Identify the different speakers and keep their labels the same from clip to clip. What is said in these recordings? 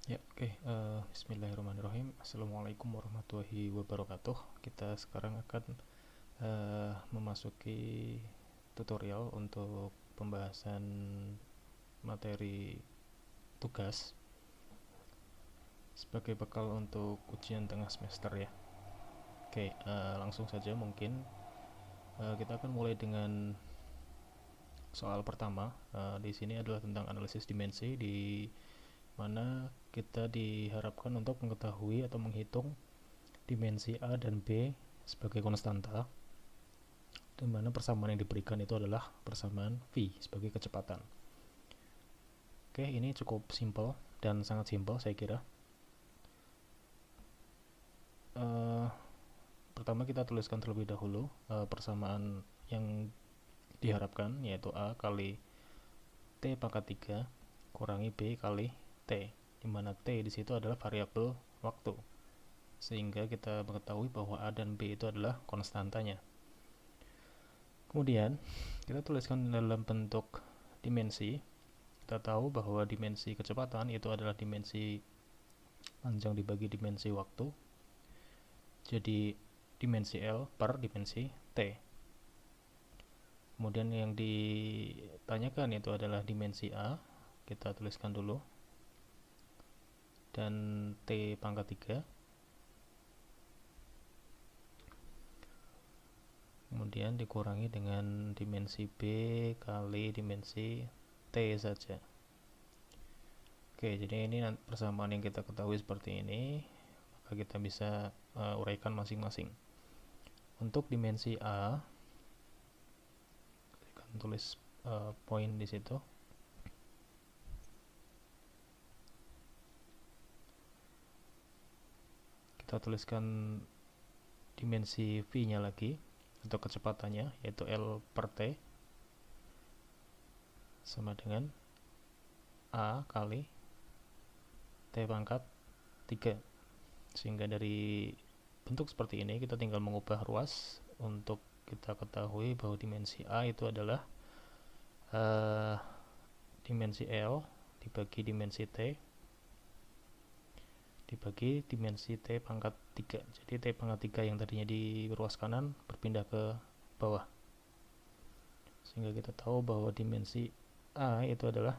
Speaker 1: Ya, oke. Bismillahirrahmanirrahim. Assalamualaikum warahmatullahi wabarakatuh. Kita sekarang akan memasuki tutorial untuk pembahasan materi tugas sebagai bekal untuk ujian tengah semester ya. Oke, langsung saja mungkin kita akan mulai dengan soal pertama. Di sini adalah tentang analisis dimensi, di mana kita diharapkan untuk mengetahui atau menghitung dimensi A dan B sebagai konstanta, di mana persamaan yang diberikan itu adalah persamaan V sebagai kecepatan. Oke, ini cukup simpel dan sangat simpel saya kira. Pertama kita tuliskan terlebih dahulu persamaan yang diharapkan, yaitu A kali T pangkat 3 kurangi B kali T, di mana T di situ adalah variabel waktu, sehingga kita mengetahui bahwa A dan B itu adalah konstantanya. Kemudian kita tuliskan dalam bentuk dimensi. Kita tahu bahwa dimensi kecepatan itu adalah dimensi panjang dibagi dimensi waktu, jadi dimensi L per dimensi T. Kemudian yang ditanyakan itu adalah dimensi A, kita tuliskan dulu, dan T pangkat 3. Kemudian dikurangi dengan dimensi B kali dimensi T saja. Oke, jadi ini persamaan yang kita ketahui seperti ini, maka kita bisa uraikan masing-masing. Untuk dimensi A, saya akan tulis poin di situ. Kita tuliskan dimensi V-nya lagi untuk kecepatannya, yaitu L per T sama dengan A kali T pangkat 3. Sehingga dari bentuk seperti ini kita tinggal mengubah ruas untuk kita ketahui bahwa dimensi A itu adalah dimensi L dibagi dimensi T dibagi dimensi T pangkat 3. Jadi T pangkat 3 yang tadinya di ruas kanan berpindah ke bawah, sehingga kita tahu bahwa dimensi A itu adalah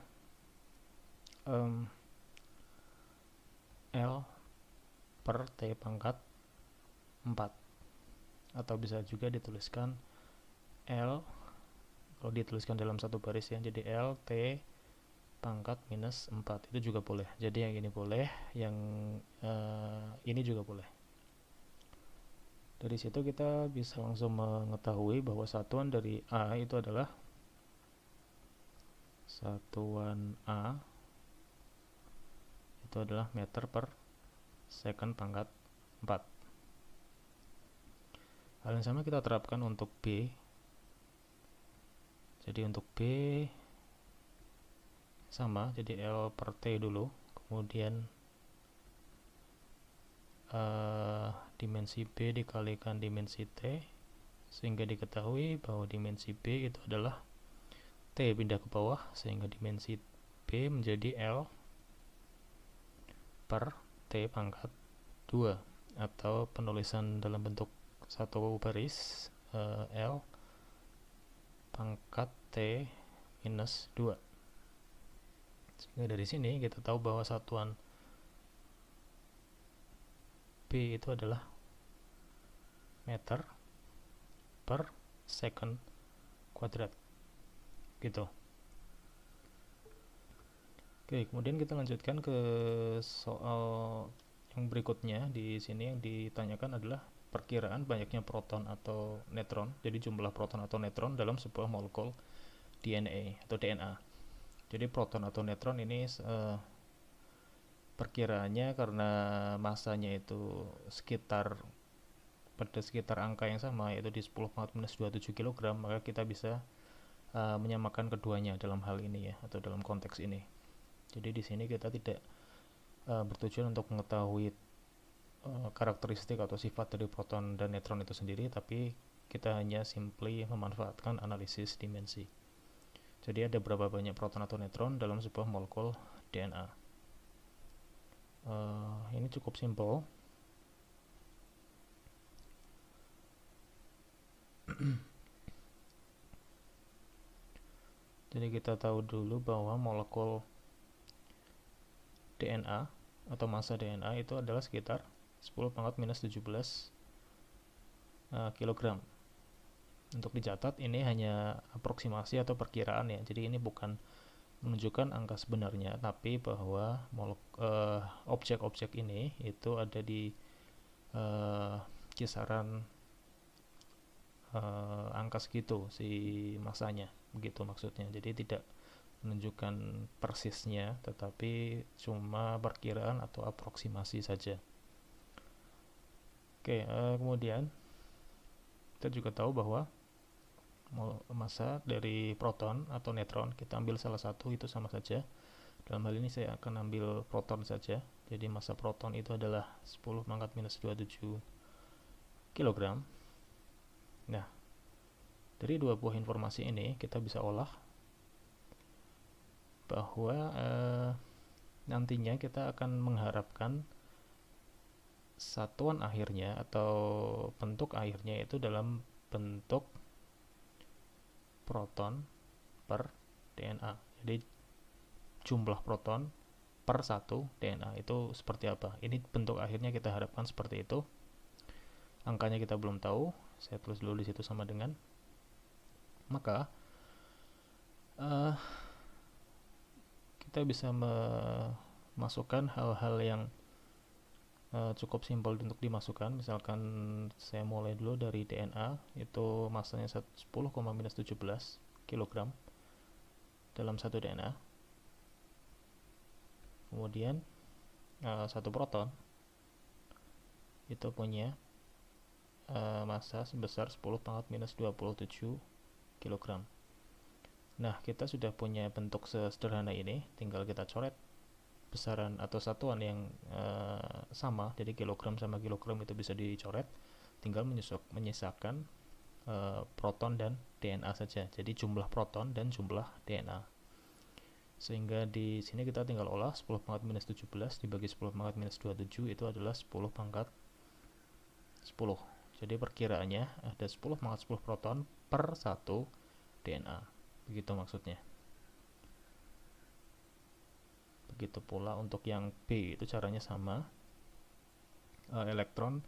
Speaker 1: L per T pangkat 4, atau bisa juga dituliskan L, kalau dituliskan dalam satu baris ya, jadi L T pangkat minus 4, itu juga boleh. Jadi yang ini boleh, yang ini juga boleh. Dari situ kita bisa langsung mengetahui bahwa satuan dari A itu adalah meter per second pangkat 4. Hal yang sama kita terapkan untuk B. Jadi untuk B sama, jadi L per T dulu, kemudian dimensi B dikalikan dimensi T, sehingga diketahui bahwa dimensi B itu adalah T pindah ke bawah, sehingga dimensi B menjadi L per T pangkat 2, atau penulisan dalam bentuk satu baris, L pangkat T minus 2. Sehingga dari sini kita tahu bahwa satuan B itu adalah meter per second kuadrat gitu. Oke, kemudian kita lanjutkan ke soal yang berikutnya. Di sini yang ditanyakan adalah perkiraan banyaknya proton atau neutron, jadi jumlah proton atau neutron dalam sebuah molekul DNA atau DNA. Jadi proton atau neutron ini perkiraannya karena masanya itu pada sekitar angka yang sama, yaitu di 10⁻⁻27 kg, maka kita bisa menyamakan keduanya dalam hal ini ya, atau dalam konteks ini. Jadi di sini kita tidak bertujuan untuk mengetahui karakteristik atau sifat dari proton dan neutron itu sendiri, tapi kita hanya simply memanfaatkan analisis dimensi. Jadi ada berapa banyak proton atau neutron dalam sebuah molekul DNA. Ini cukup simpel. Jadi kita tahu dulu bahwa molekul DNA atau massa DNA itu adalah sekitar 10 pangkat minus 17 kilogram. Untuk dicatat ini hanya aproksimasi atau perkiraan ya. Jadi ini bukan menunjukkan angka sebenarnya, tapi bahwa objek-objek ini itu ada di kisaran angka segitu si masanya, begitu maksudnya. Jadi tidak menunjukkan persisnya, tetapi cuma perkiraan atau aproksimasi saja. Oke, kemudian kita juga tahu bahwa massa dari proton atau neutron, kita ambil salah satu itu sama saja. Dalam hal ini saya akan ambil proton saja. Jadi massa proton itu adalah 10 pangkat minus 27 kg. Nah, dari dua buah informasi ini kita bisa olah bahwa nantinya kita akan mengharapkan satuan akhirnya atau bentuk akhirnya itu dalam bentuk proton per DNA. Jadi jumlah proton per satu DNA itu seperti apa. Ini bentuk akhirnya kita harapkan seperti itu. Angkanya kita belum tahu. Saya tulis dulu di situ sama dengan. Maka kita bisa memasukkan hal-hal yang cukup simpel untuk dimasukkan. Misalkan saya mulai dulu dari DNA, itu massanya 10,-17 kg dalam satu DNA. Kemudian satu proton itu punya massa sebesar 10 pangkat minus 27 kg. Nah, kita sudah punya bentuk sesederhana ini, tinggal kita coret besaran atau satuan yang sama. Jadi kilogram sama kilogram itu bisa dicoret, tinggal menyisakan proton dan DNA saja. Jadi jumlah proton dan jumlah DNA. Sehingga di sini kita tinggal olah 10 pangkat minus 17 dibagi 10 pangkat minus 27 itu adalah 10 pangkat 10. Jadi perkiraannya ada 10 pangkat 10 proton per 1 DNA. Begitu maksudnya. Begitu pula untuk yang B, itu caranya sama. Elektron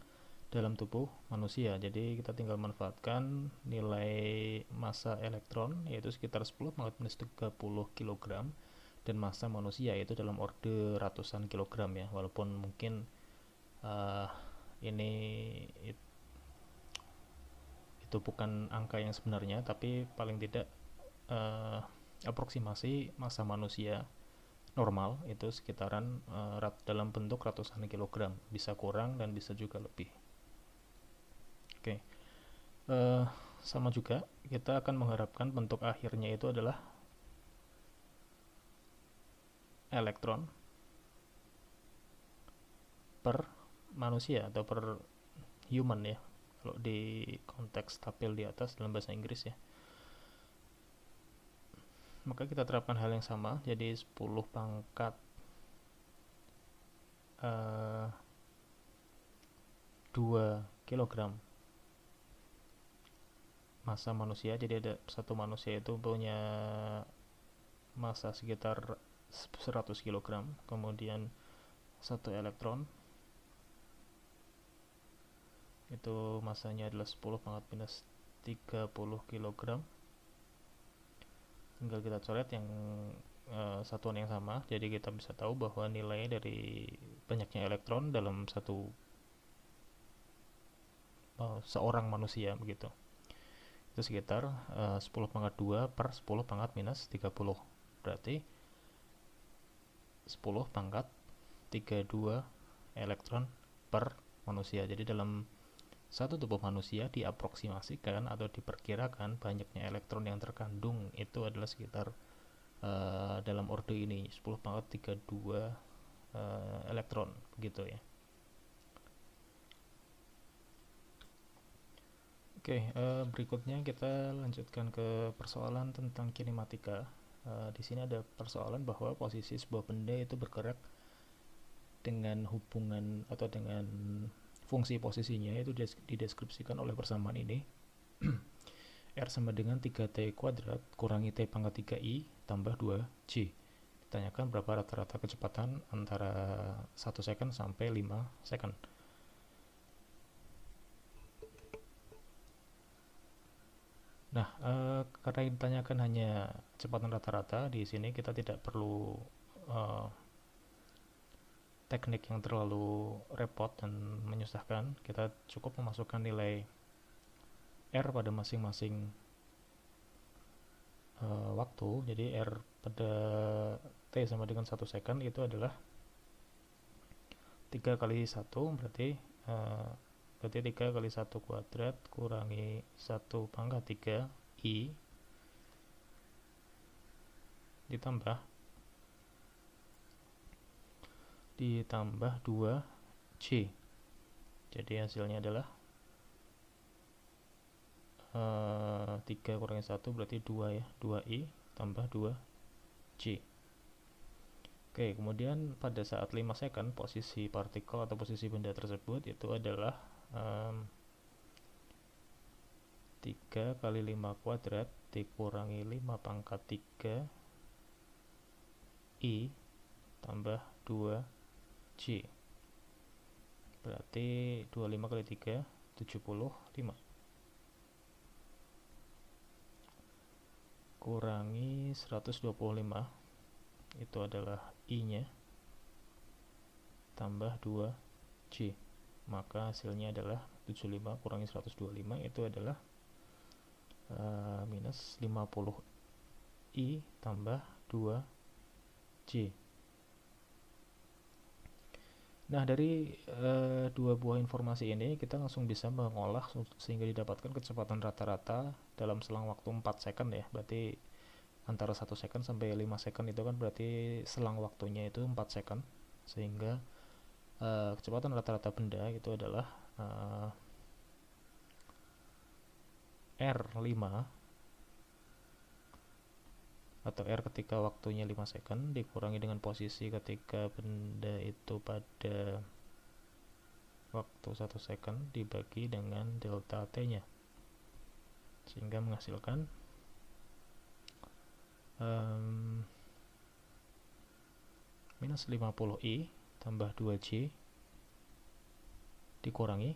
Speaker 1: dalam tubuh manusia. Jadi kita tinggal manfaatkan nilai massa elektron yaitu sekitar 10 pangkat minus 30 kg, dan massa manusia itu dalam orde ratusan kilogram ya. Walaupun mungkin ini itu bukan angka yang sebenarnya, tapi paling tidak aproksimasi massa manusia normal itu sekitaran dalam bentuk ratusan kilogram, bisa kurang dan bisa juga lebih. Oke, sama juga kita akan mengharapkan bentuk akhirnya itu adalah elektron per manusia atau per human ya, kalau di konteks tabel di atas dalam bahasa Inggris ya. Maka kita terapkan hal yang sama, jadi 10 pangkat 2 kg massa manusia. Jadi ada satu manusia itu punya massa sekitar 100 kg, kemudian satu elektron itu massanya adalah 10 pangkat minus 30 kg. Tinggal kita coret yang satuan yang sama, jadi kita bisa tahu bahwa nilai dari banyaknya elektron dalam seorang manusia begitu itu sekitar 10 pangkat 2 per 10 pangkat minus 30, berarti 10 pangkat 32 elektron per manusia. Jadi dalam satu tubuh manusia diaproksimasikan atau diperkirakan banyaknya elektron yang terkandung itu adalah sekitar dalam orde ini 10 pangkat 32 elektron begitu ya. Oke, berikutnya kita lanjutkan ke persoalan tentang kinematika. Di sini ada persoalan bahwa posisi sebuah benda itu bergerak dengan hubungan atau dengan fungsi posisinya itu dideskripsikan oleh persamaan ini. R sama dengan 3T kuadrat kurangi T pangkat 3I tambah 2J. Ditanyakan berapa rata-rata kecepatan antara 1 second sampai 5 second. Nah, karena ditanyakan hanya kecepatan rata-rata, di sini kita tidak perlu teknik yang terlalu repot dan menyusahkan. Kita cukup memasukkan nilai R pada masing-masing waktu. Jadi R pada T sama dengan 1 second itu adalah 3 kali 1, berarti 3 kali 1 kuadrat kurangi 1 pangkat 3 I ditambah 2 C. Jadi hasilnya adalah 3 kurangi 1 berarti 2 ya, 2I tambah 2 C. Oke, kemudian pada saat 5 second posisi partikel atau posisi benda tersebut itu adalah 3 kali 5 kuadrat dikurangi 5 pangkat 3 I tambah 2 C. Berarti 25 kali 3 75 kurangi 125 itu adalah I nya tambah 2 C, maka hasilnya adalah 75 kurangi 125 itu adalah minus 50 I tambah 2 C. Nah, dari dua buah informasi ini kita langsung bisa mengolah sehingga didapatkan kecepatan rata-rata dalam selang waktu 4 second ya. Berarti antara 1 second sampai 5 second itu kan berarti selang waktunya itu 4 second. Sehingga kecepatan rata-rata benda itu adalah R5 atau R ketika waktunya 5 second dikurangi dengan posisi ketika benda itu pada waktu 1 second dibagi dengan delta T nya, sehingga menghasilkan minus 50 I tambah 2 J dikurangi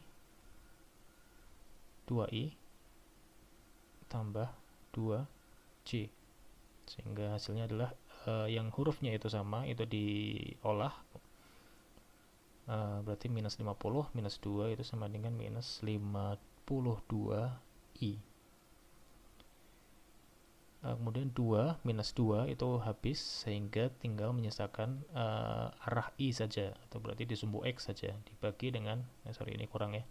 Speaker 1: 2 I tambah 2 J, sehingga hasilnya adalah yang hurufnya itu sama, itu diolah, berarti minus 50 minus 2 itu sama dengan minus 52 I. Kemudian 2 minus 2 itu habis, sehingga tinggal menyisakan arah I saja, atau berarti di sumbu X saja, dibagi dengan ini kurang ya,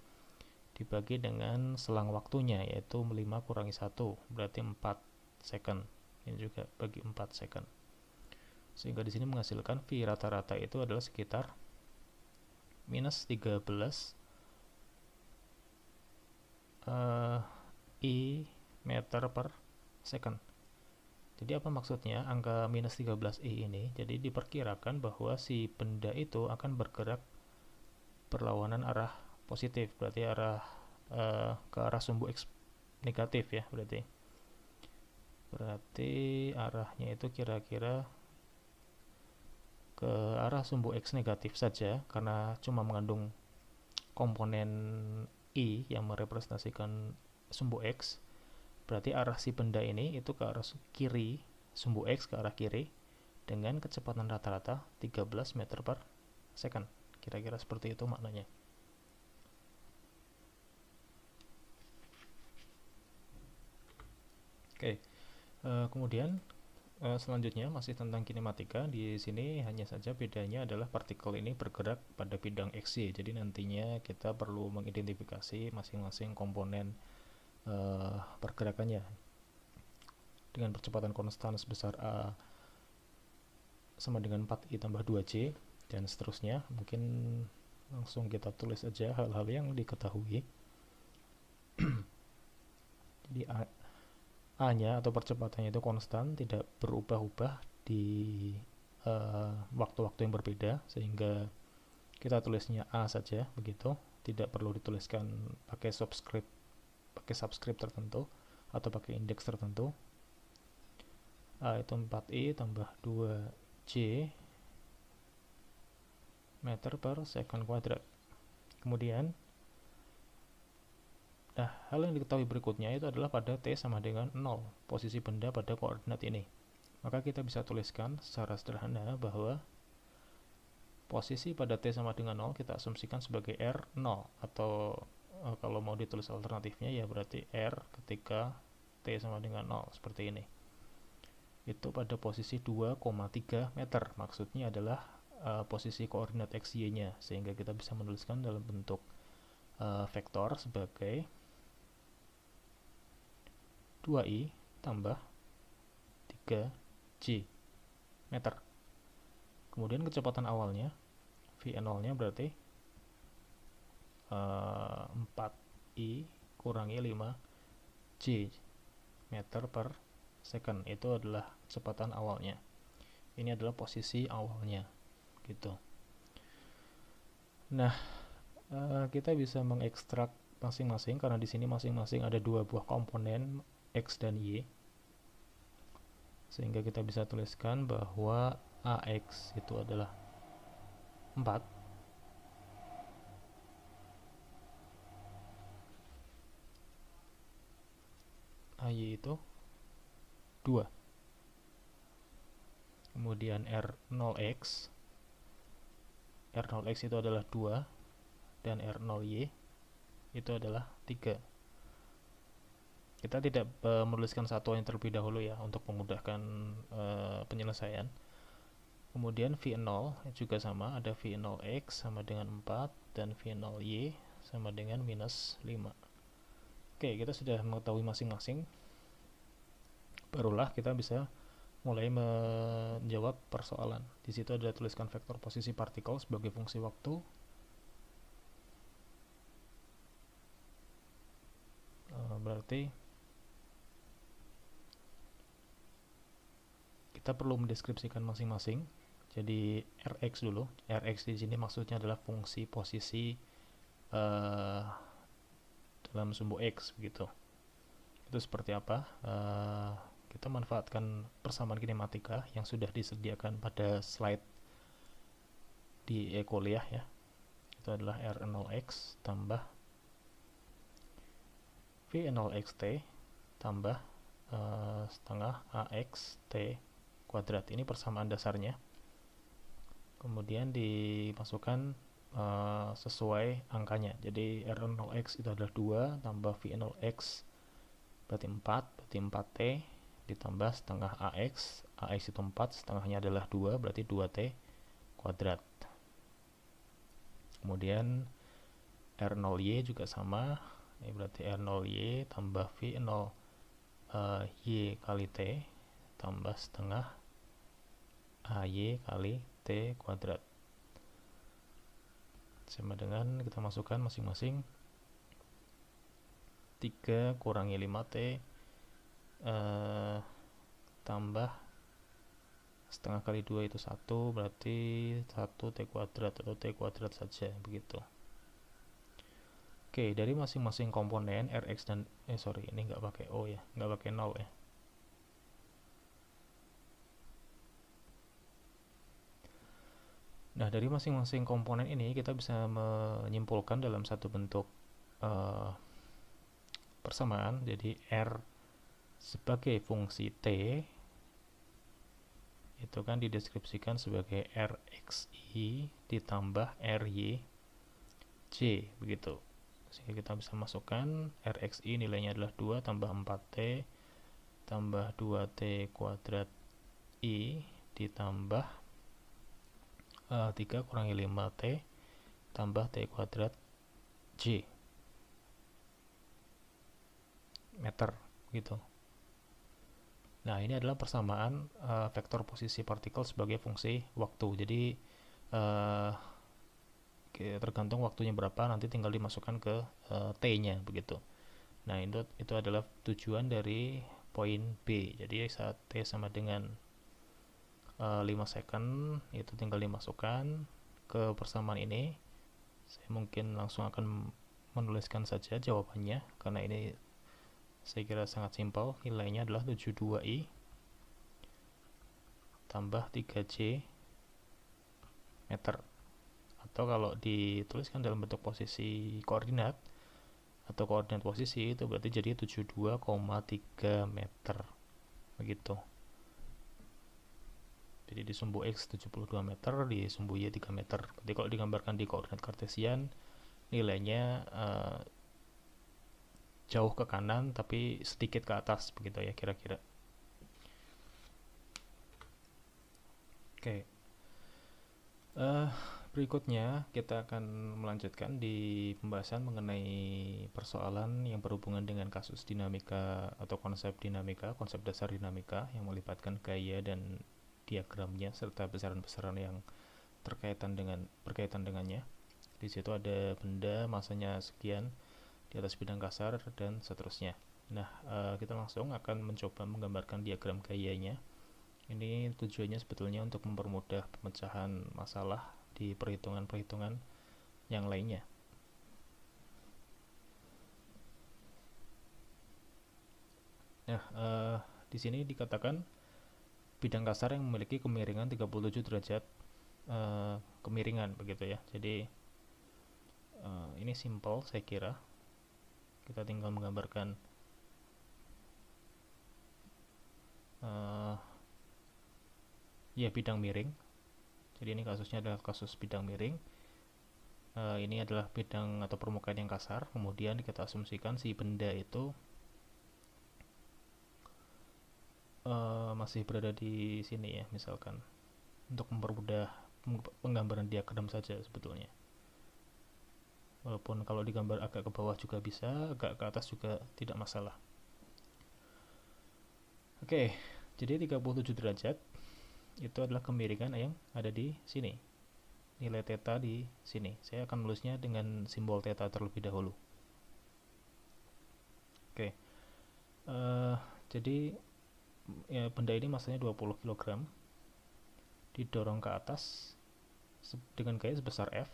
Speaker 1: dibagi dengan selang waktunya, yaitu 5 kurangi 1 berarti 4 second. Ini juga bagi 4 second, sehingga di sini menghasilkan V rata-rata itu adalah sekitar minus 13 I meter per second. Jadi apa maksudnya angka minus 13 I ini? Jadi diperkirakan bahwa si benda itu akan bergerak berlawanan arah positif, berarti arah ke arah sumbu X negatif ya, berarti arahnya itu kira-kira ke arah sumbu X negatif saja, karena cuma mengandung komponen I yang merepresentasikan sumbu X. Berarti arah si benda ini itu ke arah kiri, sumbu X ke arah kiri, dengan kecepatan rata-rata 13 meter per second. Kira-kira seperti itu maknanya. Oke, kemudian selanjutnya masih tentang kinematika. Di sini hanya saja bedanya adalah partikel ini bergerak pada bidang XY. Jadi nantinya kita perlu mengidentifikasi masing-masing komponen pergerakannya dengan percepatan konstan sebesar A sama dengan 4I tambah 2J dan seterusnya. Mungkin langsung kita tulis aja hal-hal yang diketahui. Jadi A nya atau percepatannya itu konstan, tidak berubah-ubah di waktu-waktu yang berbeda, sehingga kita tulisnya A saja begitu, tidak perlu dituliskan pakai subscript tertentu atau pakai indeks tertentu. A itu 4i tambah 2j meter per second kuadrat. Kemudian hal yang diketahui berikutnya itu adalah pada t sama dengan 0, posisi benda pada koordinat ini. Maka kita bisa tuliskan secara sederhana bahwa posisi pada t sama dengan 0 kita asumsikan sebagai R0, atau kalau mau ditulis alternatifnya ya berarti R ketika t sama dengan 0, seperti ini. Itu pada posisi 2,3 meter, maksudnya adalah posisi koordinat XY-nya, sehingga kita bisa menuliskan dalam bentuk vektor sebagai 2i tambah 3j meter. Kemudian kecepatan awalnya V0 nya berarti 4i kurangi 5j meter per second, itu adalah kecepatan awalnya. Ini adalah posisi awalnya gitu. Nah, kita bisa mengekstrak masing-masing karena di sini masing-masing ada dua buah komponen X dan Y, sehingga kita bisa tuliskan bahwa AX itu adalah 4, AY itu 2, kemudian R0X itu adalah 2, dan R0Y itu adalah 3. Kita tidak menuliskan satuan yang terlebih dahulu ya, untuk memudahkan penyelesaian. Kemudian V0 juga sama, ada V0X sama dengan 4 dan V0Y sama dengan minus 5. Oke, kita sudah mengetahui masing-masing, barulah kita bisa mulai menjawab persoalan. Di situ ada tuliskan vektor posisi partikel sebagai fungsi waktu. Berarti kita perlu mendeskripsikan masing-masing. Jadi Rx dulu. Rx di sini maksudnya adalah fungsi posisi dalam sumbu X begitu. Itu seperti apa? Kita manfaatkan persamaan kinematika yang sudah disediakan pada slide di kuliah ya. Itu adalah R0X tambah V0xt tambah setengah AXT kuadrat. Ini persamaan dasarnya. Kemudian dimasukkan sesuai angkanya. Jadi R0X itu adalah 2 tambah V0X berarti 4, berarti 4T ditambah setengah AX. AX itu 4, setengahnya adalah 2, berarti 2T kuadrat. Kemudian R0Y juga sama, ini berarti R0Y tambah V0Y kali T tambah setengah AY kali T kuadrat, sama dengan kita masukkan masing-masing 3 kurangi 5T tambah setengah kali 2 itu 1, berarti 1T kuadrat atau T kuadrat saja begitu. Oke, dari masing-masing komponen Rx dan ini nggak pakai O ya, nggak pakai 0 ya. Nah, dari masing-masing komponen ini kita bisa menyimpulkan dalam satu bentuk persamaan. Jadi R sebagai fungsi T itu kan dideskripsikan sebagai Rxi ditambah Ry J begitu. Sehingga kita bisa masukkan Rxi nilainya adalah 2 tambah 4T tambah 2T kuadrat I ditambah 3 kurangi 5T tambah T kuadrat J meter gitu. Nah, ini adalah persamaan vektor posisi partikel sebagai fungsi waktu. Jadi tergantung waktunya berapa, nanti tinggal dimasukkan ke T-nya begitu. Nah, itu adalah tujuan dari poin B. Jadi saat T sama dengan 5 second itu tinggal dimasukkan ke persamaan ini, saya mungkin langsung akan menuliskan saja jawabannya, karena ini saya kira sangat simpel. Nilainya adalah 72i tambah 3j meter, atau kalau dituliskan dalam bentuk posisi koordinat atau koordinat posisi, itu berarti jadi 72,3 meter begitu. Jadi di sumbu X 72 meter, di sumbu Y 3 meter. Jadi kalau digambarkan di koordinat kartesian, nilainya jauh ke kanan tapi sedikit ke atas begitu ya kira-kira. Oke. Berikutnya kita akan melanjutkan di pembahasan mengenai persoalan yang berhubungan dengan kasus dinamika atau konsep dinamika, konsep dasar dinamika yang melibatkan gaya dan diagramnya serta besaran-besaran yang berkaitan dengannya. Di situ ada benda masanya sekian di atas bidang kasar dan seterusnya. Nah, kita langsung akan mencoba menggambarkan diagram gayanya. Ini tujuannya sebetulnya untuk mempermudah pemecahan masalah di perhitungan-perhitungan yang lainnya. Nah, di sini dikatakan bidang kasar yang memiliki kemiringan 37 derajat kemiringan begitu ya. Jadi ini simple saya kira. Kita tinggal menggambarkan ya bidang miring. Jadi ini kasusnya adalah kasus bidang miring. Ini adalah bidang atau permukaan yang kasar. Kemudian kita asumsikan si benda itu masih berada di sini ya, misalkan, untuk mempermudah penggambaran diagram saja sebetulnya. Walaupun kalau digambar agak ke bawah juga bisa, agak ke atas juga tidak masalah. Oke, jadi 37 derajat itu adalah kemiringan yang ada di sini. Nilai theta di sini. Saya akan menulisnya dengan simbol theta terlebih dahulu. Oke. Jadi ya, benda ini masanya 20 kg, didorong ke atas dengan gaya sebesar F.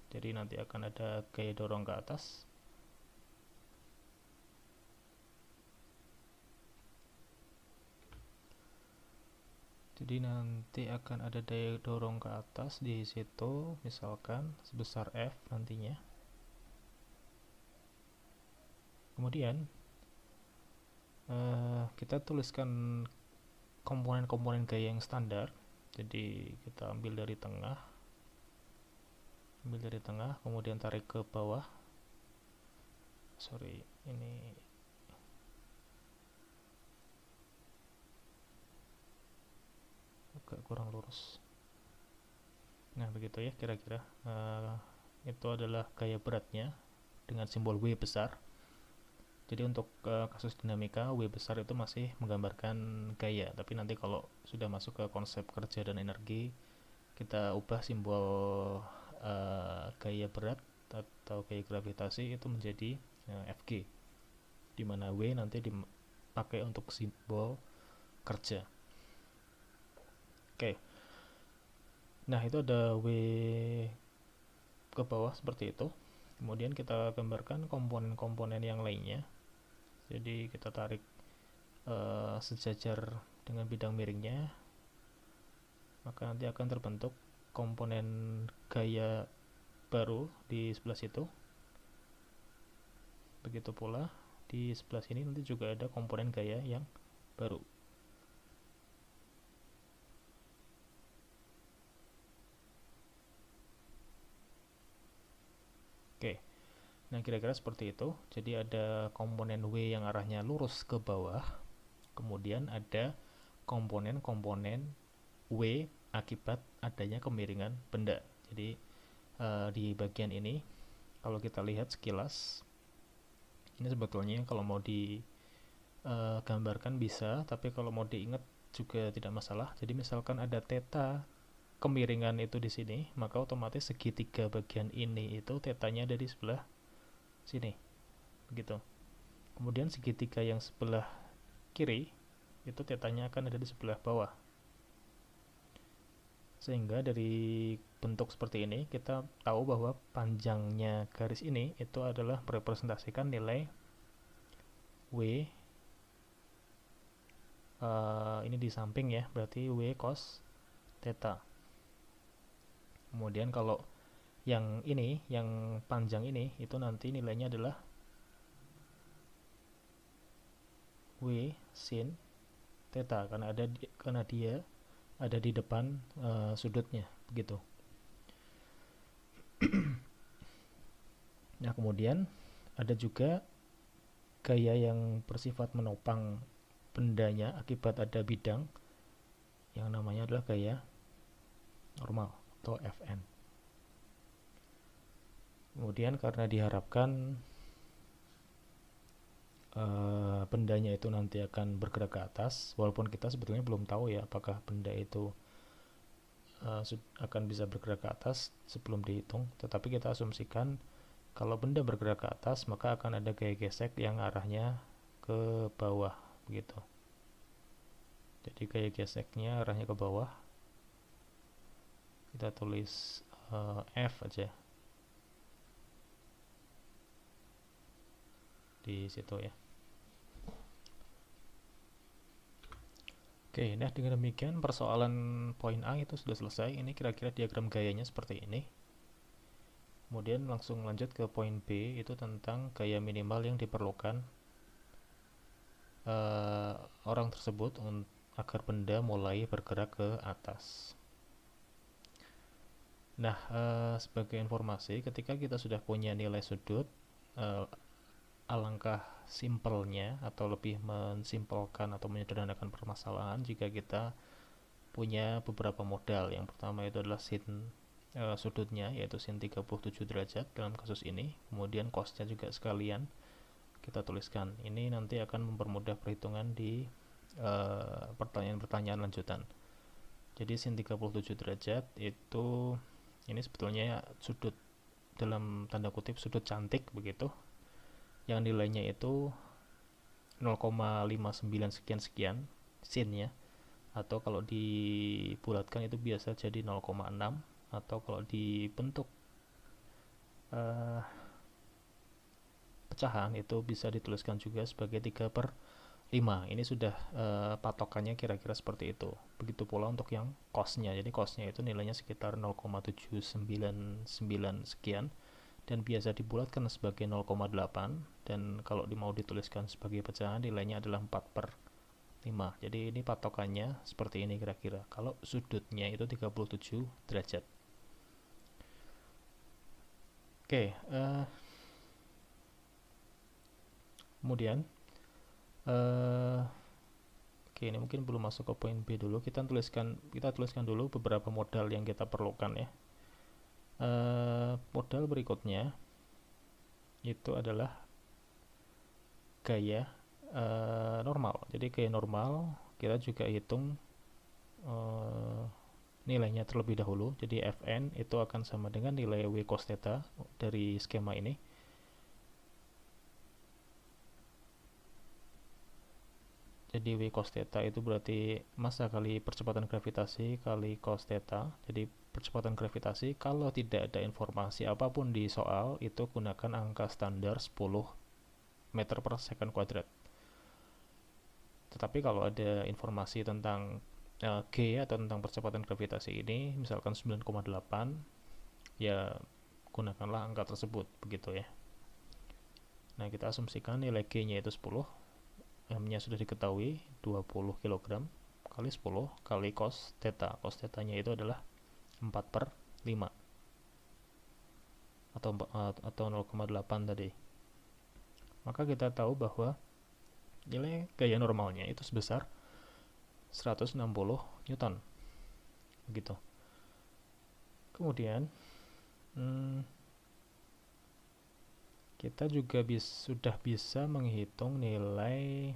Speaker 1: Jadi nanti akan ada gaya dorong ke atas. Jadi nanti akan ada daya dorong ke atas di situ, misalkan sebesar F nantinya. Kemudian kita tuliskan komponen-komponen gaya yang standar. Jadi kita ambil dari tengah, kemudian tarik ke bawah. Sorry, ini agak kurang lurus. Nah begitu ya kira-kira. Itu adalah gaya beratnya dengan simbol W besar. Jadi untuk kasus dinamika, W besar itu masih menggambarkan gaya, tapi nanti kalau sudah masuk ke konsep kerja dan energi, kita ubah simbol gaya berat atau gaya gravitasi itu menjadi Fg, di mana W nanti dipakai untuk simbol kerja. Oke. Nah, itu ada W ke bawah seperti itu. Kemudian kita gambarkan komponen-komponen yang lainnya. Jadi kita tarik sejajar dengan bidang miringnya, maka nanti akan terbentuk komponen gaya baru di sebelah situ. Begitu pula di sebelah sini nanti juga ada komponen gaya yang baru. Oke. Nah, kira-kira seperti itu. Jadi ada komponen W yang arahnya lurus ke bawah. Kemudian ada komponen-komponen W akibat adanya kemiringan benda. Jadi di bagian ini, kalau kita lihat sekilas, ini sebetulnya kalau mau digambarkan bisa, tapi kalau mau diingat juga tidak masalah. Jadi misalkan ada theta kemiringan itu di sini, maka otomatis segitiga bagian ini itu tetanya ada di sebelah sini, begitu. Kemudian segitiga yang sebelah kiri itu tetanya akan ada di sebelah bawah, sehingga dari bentuk seperti ini, kita tahu bahwa panjangnya garis ini itu adalah merepresentasikan nilai W, ini di samping ya, berarti W cos theta. Kemudian kalau yang ini, yang panjang ini, itu nanti nilainya adalah W sin theta, karena dia ada di depan sudutnya, begitu. Nah, kemudian ada juga gaya yang bersifat menopang bendanya akibat ada bidang, yang namanya adalah gaya normal atau Fn. Kemudian karena diharapkan bendanya itu nanti akan bergerak ke atas, walaupun kita sebetulnya belum tahu ya apakah benda itu akan bisa bergerak ke atas sebelum dihitung, tetapi kita asumsikan kalau benda bergerak ke atas maka akan ada gaya gesek yang arahnya ke bawah, begitu. Jadi gaya geseknya arahnya ke bawah, kita tulis F aja di situ ya. Oke, nah dengan demikian persoalan poin A itu sudah selesai. Ini kira-kira diagram gayanya seperti ini. Kemudian langsung lanjut ke poin B, itu tentang gaya minimal yang diperlukan orang tersebut agar benda mulai bergerak ke atas. Nah, sebagai informasi, ketika kita sudah punya nilai sudut, alangkah simpelnya atau lebih mensimpelkan atau menyederhanakan permasalahan jika kita punya beberapa modal. Yang pertama itu adalah sin sudutnya, yaitu sin 37 derajat dalam kasus ini. Kemudian cosnya juga sekalian kita tuliskan. Ini nanti akan mempermudah perhitungan di pertanyaan-pertanyaan lanjutan. Jadi sin 37 derajat itu, ini sebetulnya sudut dalam tanda kutip sudut cantik, begitu, yang nilainya itu 0,59 sekian-sekian sinnya, atau kalau dibulatkan itu biasa jadi 0,6, atau kalau dibentuk pecahan itu bisa dituliskan juga sebagai 3/5. Ini sudah patokannya kira-kira seperti itu. Begitu pula untuk yang cosnya, jadi cosnya itu nilainya sekitar 0,799 sekian, dan biasa dibulatkan sebagai 0,8, dan kalau mau dituliskan sebagai pecahan nilainya adalah 4/5. Jadi ini patokannya seperti ini kira-kira kalau sudutnya itu 37 derajat. Oke, kemudian oke, ini mungkin belum masuk ke poin B dulu. Kita tuliskan dulu beberapa modal yang kita perlukan ya. Modal berikutnya itu adalah gaya normal. Jadi gaya normal kita juga hitung nilainya terlebih dahulu. Jadi Fn itu akan sama dengan nilai W cos theta dari skema ini. Jadi W cos theta itu berarti massa kali percepatan gravitasi kali cos theta. Jadi percepatan gravitasi, kalau tidak ada informasi apapun di soal, itu gunakan angka standar 10 meter per second kuadrat. Tetapi kalau ada informasi tentang G atau tentang percepatan gravitasi ini, misalkan 9,8, ya gunakanlah angka tersebut, begitu ya. Nah, kita asumsikan nilai G-nya itu 10, M-nya sudah diketahui 20 kg kali 10 kali cos theta. Cos theta-nya itu adalah 4/5 atau 0,8 tadi. Maka kita tahu bahwa nilai gaya normalnya itu sebesar 160 Newton, begitu. Kemudian kita juga sudah bisa menghitung nilai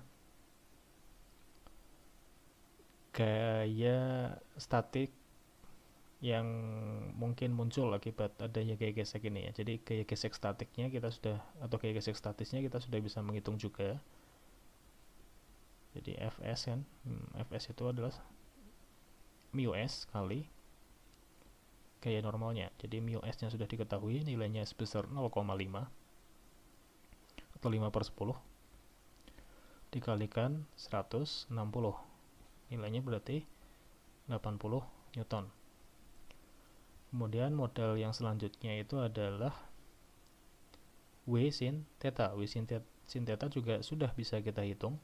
Speaker 1: gaya statik yang mungkin muncul akibat adanya gaya gesek ini ya. Jadi gaya gesek statiknya kita sudah, atau gaya gesek statisnya kita sudah bisa menghitung juga. Jadi Fs kan, Fs itu adalah mu s kali gaya normalnya. Jadi mu S nya sudah diketahui, nilainya sebesar 0,5 atau 5/10 dikalikan 160, nilainya berarti 80 Newton. Kemudian model yang selanjutnya itu adalah W sin theta. W sin theta juga sudah bisa kita hitung.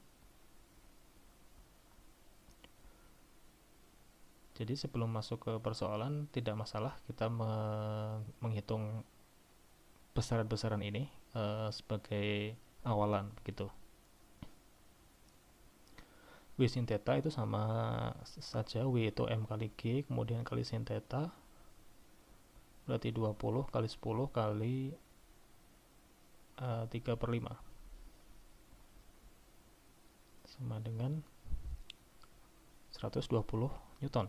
Speaker 1: Jadi sebelum masuk ke persoalan tidak masalah kita menghitung besaran-besaran ini sebagai awalan begitu. W sin theta itu sama saja, W itu M kali G kemudian kali sin theta, berarti 20 kali 10 kali 3/5 sama dengan 120 Newton.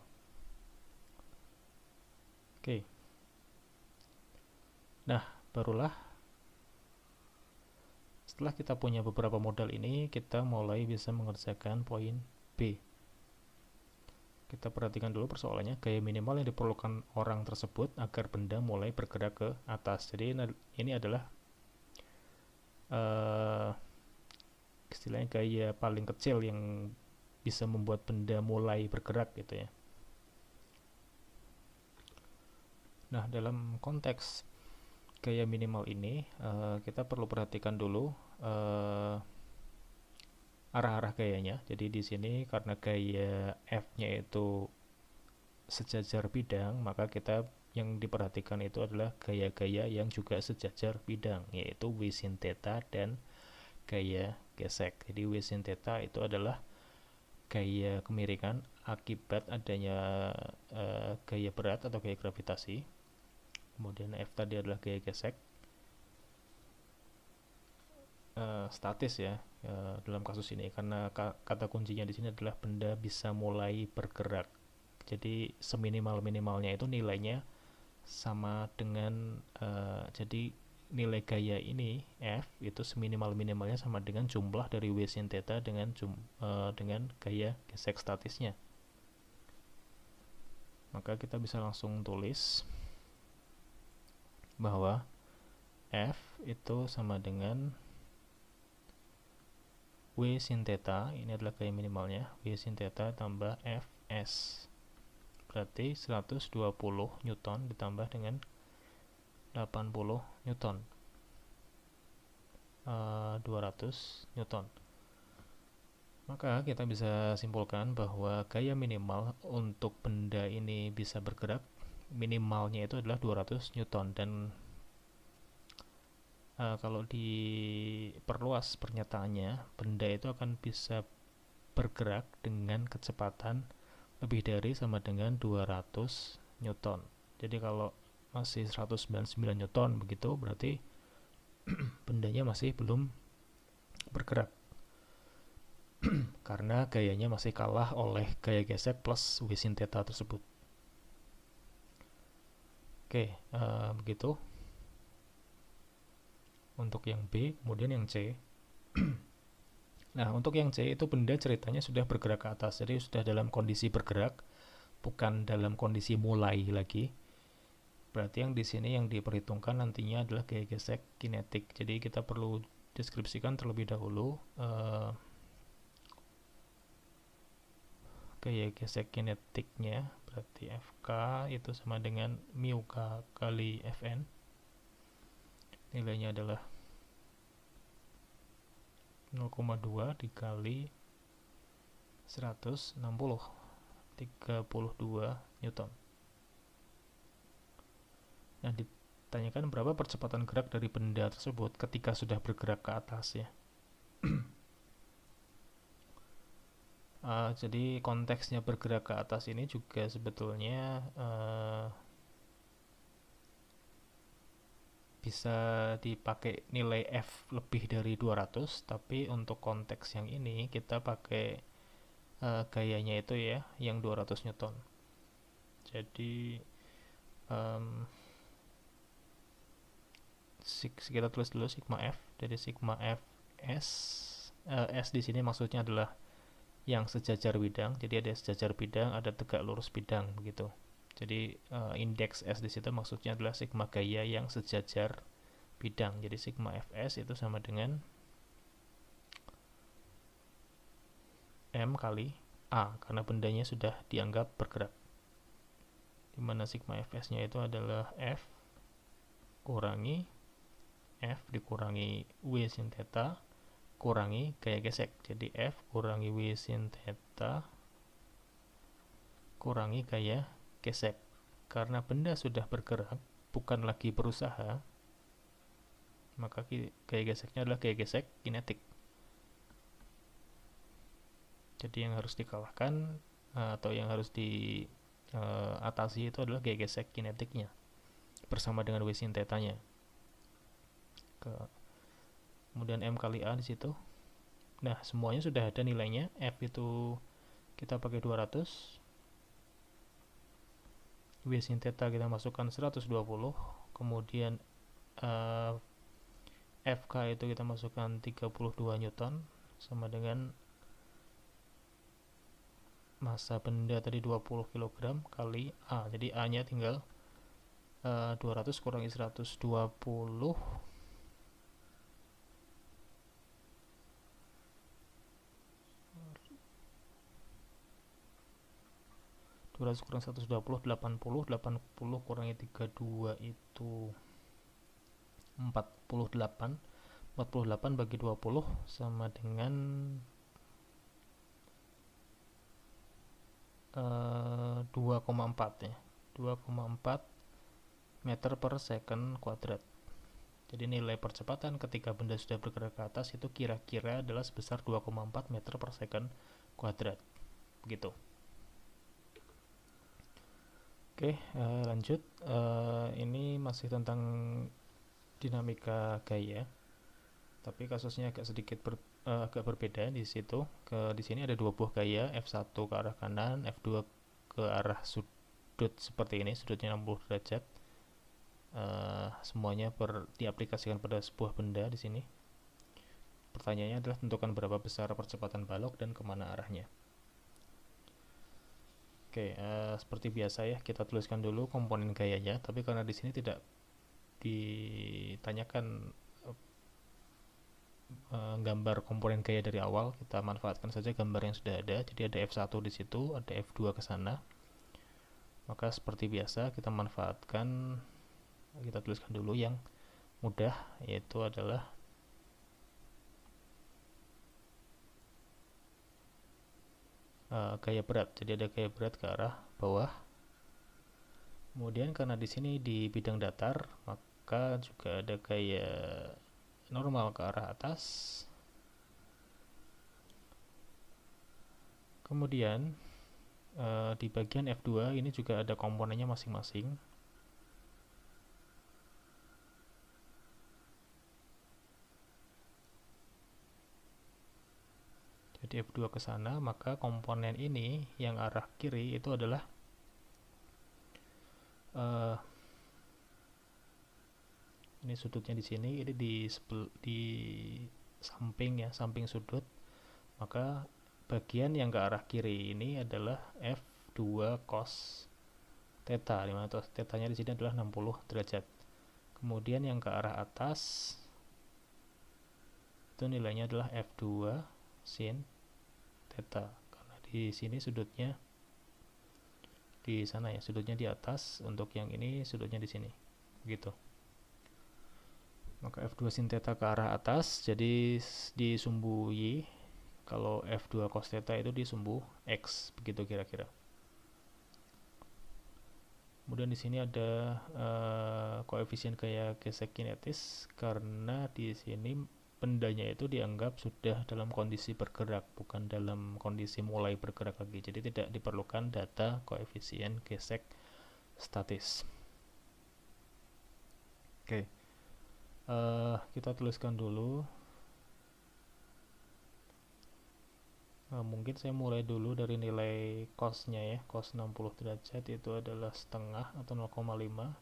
Speaker 1: Oke. Nah, barulah setelah kita punya beberapa modal ini, kita mulai bisa mengerjakan poin B. Kita perhatikan dulu persoalannya, gaya minimal yang diperlukan orang tersebut agar benda mulai bergerak ke atas. Jadi ini adalah istilahnya gaya paling kecil yang bisa membuat benda mulai bergerak gitu ya. Nah, dalam konteks gaya minimal ini kita perlu perhatikan dulu arah-arah gayanya. Jadi di sini karena gaya F-nya itu sejajar bidang, maka kita yang diperhatikan itu adalah gaya-gaya yang juga sejajar bidang, yaitu W sin theta dan gaya gesek. Jadi W sin theta itu adalah gaya kemiringan akibat adanya gaya berat atau gaya gravitasi. Kemudian F tadi adalah gaya gesek. Statis ya dalam kasus ini, karena kata kuncinya di sini adalah benda bisa mulai bergerak. Jadi seminimal-minimalnya itu nilainya sama dengan jadi nilai gaya ini F itu seminimal-minimalnya sama dengan jumlah dari W sin theta dengan gaya gesek statisnya. Maka kita bisa langsung tulis bahwa F itu sama dengan W sin theta, ini adalah gaya minimalnya, W sin theta tambah Fs. Berarti 120 Newton ditambah dengan 80 Newton, 200 Newton. Maka kita bisa simpulkan bahwa gaya minimal untuk benda ini bisa bergerak minimalnya itu adalah 200 Newton. Dan kalau diperluas pernyataannya, benda itu akan bisa bergerak dengan kecepatan lebih dari sama dengan 200 Newton. Jadi kalau masih 199 Newton begitu, berarti bendanya masih belum bergerak karena gayanya masih kalah oleh gaya gesek plus W sin theta tersebut. Oke, begitu untuk yang B. Kemudian yang C. Nah, untuk yang C itu benda ceritanya sudah bergerak ke atas, jadi sudah dalam kondisi bergerak, bukan dalam kondisi mulai lagi. Berarti yang di sini yang diperhitungkan nantinya adalah gaya gesek kinetik. Jadi kita perlu deskripsikan terlebih dahulu gaya gesek kinetiknya. Berarti Fk itu sama dengan mu k kali Fn. Nilainya adalah 0,2 dikali 160, 32 Newton. Nah, ditanyakan berapa percepatan gerak dari benda tersebut ketika sudah bergerak ke atas ya. Jadi konteksnya bergerak ke atas ini juga sebetulnya bisa dipakai nilai F lebih dari 200, tapi untuk konteks yang ini kita pakai gayanya itu ya yang 200 Newton. Jadi kita tulis dulu sigma F. Jadi sigma F S, S di sini maksudnya adalah yang sejajar bidang. Jadi ada sejajar bidang, ada tegak lurus bidang begitu. Jadi indeks S di situ maksudnya adalah sigma gaya yang sejajar bidang. Jadi sigma Fs itu sama dengan M kali A karena bendanya sudah dianggap bergerak. Dimana sigma Fs-nya itu adalah F kurangi F dikurangi W sin theta kurangi gaya gesek. Jadi F kurangi W sin theta kurangi gaya gesek. Karena benda sudah bergerak, bukan lagi berusaha, maka gaya geseknya adalah gaya gesek kinetik. Jadi yang harus dikalahkan atau yang harus diatasi itu adalah gaya gesek kinetiknya bersama dengan W sin theta-nya. Kemudian M kali A di situ. Nah, semuanya sudah ada nilainya. F itu kita pakai 200. W sin theta kita masukkan 120. Kemudian FK itu kita masukkan 32 Newton sama dengan massa benda tadi 20 kg kali A. Jadi A nya tinggal 200 kurangi 120 200 kurang 120 80 kurangi 32 itu 48 bagi 20 sama dengan 2,4 ya 2,4 meter per second kuadrat. Jadi nilai percepatan ketika benda sudah bergerak ke atas itu kira-kira adalah sebesar 2,4 meter per second kuadrat begitu. Oke, lanjut. Ini masih tentang dinamika gaya, tapi kasusnya agak sedikit agak berbeda di situ. Di sini ada dua buah gaya, F1 ke arah kanan, F2 ke arah sudut seperti ini, sudutnya 60 derajat. Semuanya diaplikasikan pada sebuah benda di sini. Pertanyaannya adalah tentukan berapa besar percepatan balok dan kemana arahnya. Oke, seperti biasa ya, kita tuliskan dulu komponen gayanya, tapi karena di sini tidak ditanyakan gambar komponen gaya dari awal, kita manfaatkan saja gambar yang sudah ada. Jadi ada F1 di situ, ada F2 ke sana. Maka seperti biasa kita manfaatkan, kita tuliskan dulu yang mudah, yaitu adalah gaya berat. Jadi ada gaya berat ke arah bawah. Kemudian karena di sini di bidang datar, maka juga ada gaya normal ke arah atas. Kemudian di bagian F2 ini juga ada komponennya masing-masing. Jadi F2 ke sana, maka komponen ini yang arah kiri itu adalah ini sudutnya di sini, ini di samping ya, samping sudut. Maka bagian yang ke arah kiri ini adalah F2 cos theta, di mana tetanya di sini adalah 60 derajat. Kemudian yang ke arah atas itu nilainya adalah F2 sin theta, karena di sini sudutnya di sana ya, sudutnya di atas. Untuk yang ini sudutnya di sini, begitu. Maka F2 sin theta ke arah atas, jadi di sumbu Y. Kalau F2 cos theta itu di sumbu X, begitu kira-kira. Kemudian di sini ada koefisien gaya gesek kinetis, karena di sini bendanya itu dianggap sudah dalam kondisi bergerak, bukan dalam kondisi mulai bergerak lagi. Jadi tidak diperlukan data koefisien gesek statis. Oke, kita tuliskan dulu. Mungkin saya mulai dulu dari nilai cos-nya ya. Cos 60 derajat itu adalah setengah atau 0,5.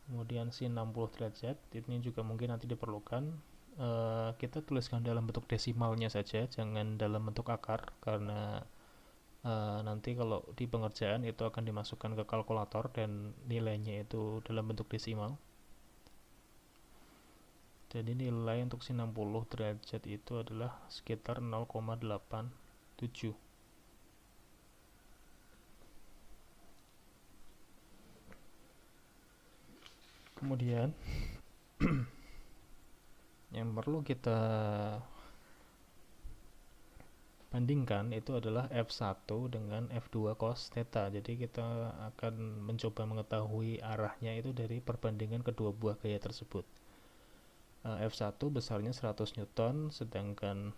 Speaker 1: Kemudian sin 60 derajat, ini juga mungkin nanti diperlukan. Kita tuliskan dalam bentuk desimalnya saja, jangan dalam bentuk akar, karena Nanti kalau di pengerjaan itu akan dimasukkan ke kalkulator dan nilainya itu dalam bentuk desimal. Jadi nilai untuk sin 60 derajat itu adalah sekitar 0,87. Kemudian yang perlu kita bandingkan itu adalah F1 dengan F2 cos theta. Jadi kita akan mencoba mengetahui arahnya itu dari perbandingan kedua buah gaya tersebut. F1 besarnya 100 Newton, sedangkan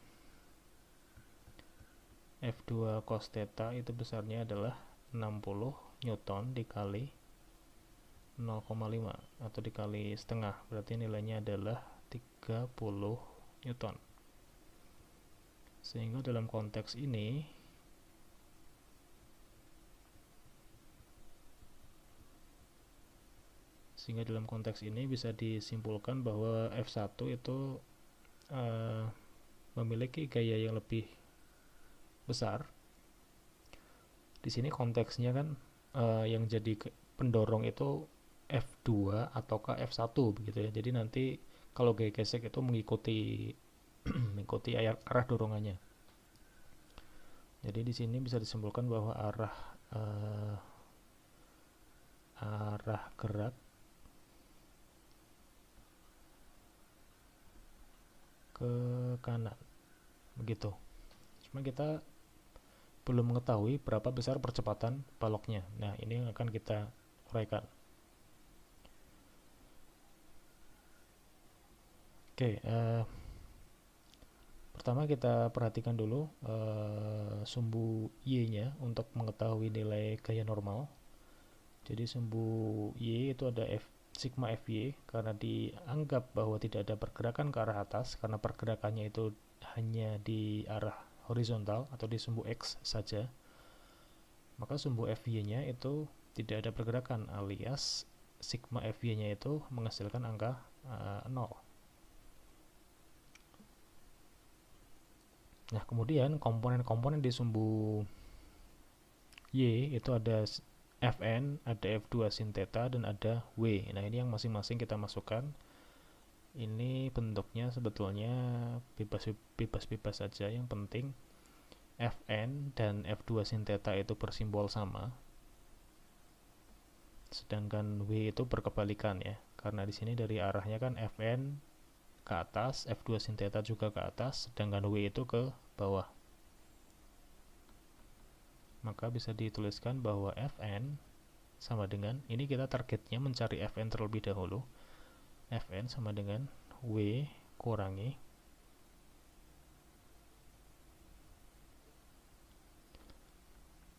Speaker 1: F2 cos theta itu besarnya adalah 60 Newton dikali 0,5 atau dikali setengah, berarti nilainya adalah 30 Newton. Sehingga dalam konteks ini bisa disimpulkan bahwa F1 itu memiliki gaya yang lebih besar. Di sini konteksnya kan yang jadi pendorong itu F2 ataukah F1 begitu ya. Jadi nanti kalau gaya gesek itu mengikuti arah dorongannya. Jadi di sini bisa disimpulkan bahwa arah gerak ke kanan begitu. Cuma kita belum mengetahui berapa besar percepatan baloknya. Nah, ini yang akan kita uraikan. Oke, pertama kita perhatikan dulu sumbu Y-nya untuk mengetahui nilai gaya normal. Jadi sumbu Y itu ada sigma Fy, karena dianggap bahwa tidak ada pergerakan ke arah atas, karena pergerakannya itu hanya di arah horizontal atau di sumbu X saja, maka sumbu Fy-nya itu tidak ada pergerakan, alias sigma Fy-nya itu menghasilkan angka 0. Nah, kemudian komponen-komponen di sumbu Y itu ada Fn, ada F2 sin theta, dan ada W. Nah, ini yang masing-masing kita masukkan. Ini bentuknya sebetulnya bebas-bebas saja. Yang penting Fn dan F2 sin theta itu bersimbol sama. Sedangkan W itu berkebalikan ya. Karena di sini dari arahnya kan Fn ke atas, F2 sin theta juga ke atas, sedangkan W itu ke bawah. Maka bisa dituliskan bahwa Fn sama dengan, ini kita targetnya mencari Fn terlebih dahulu. Fn sama dengan W kurangi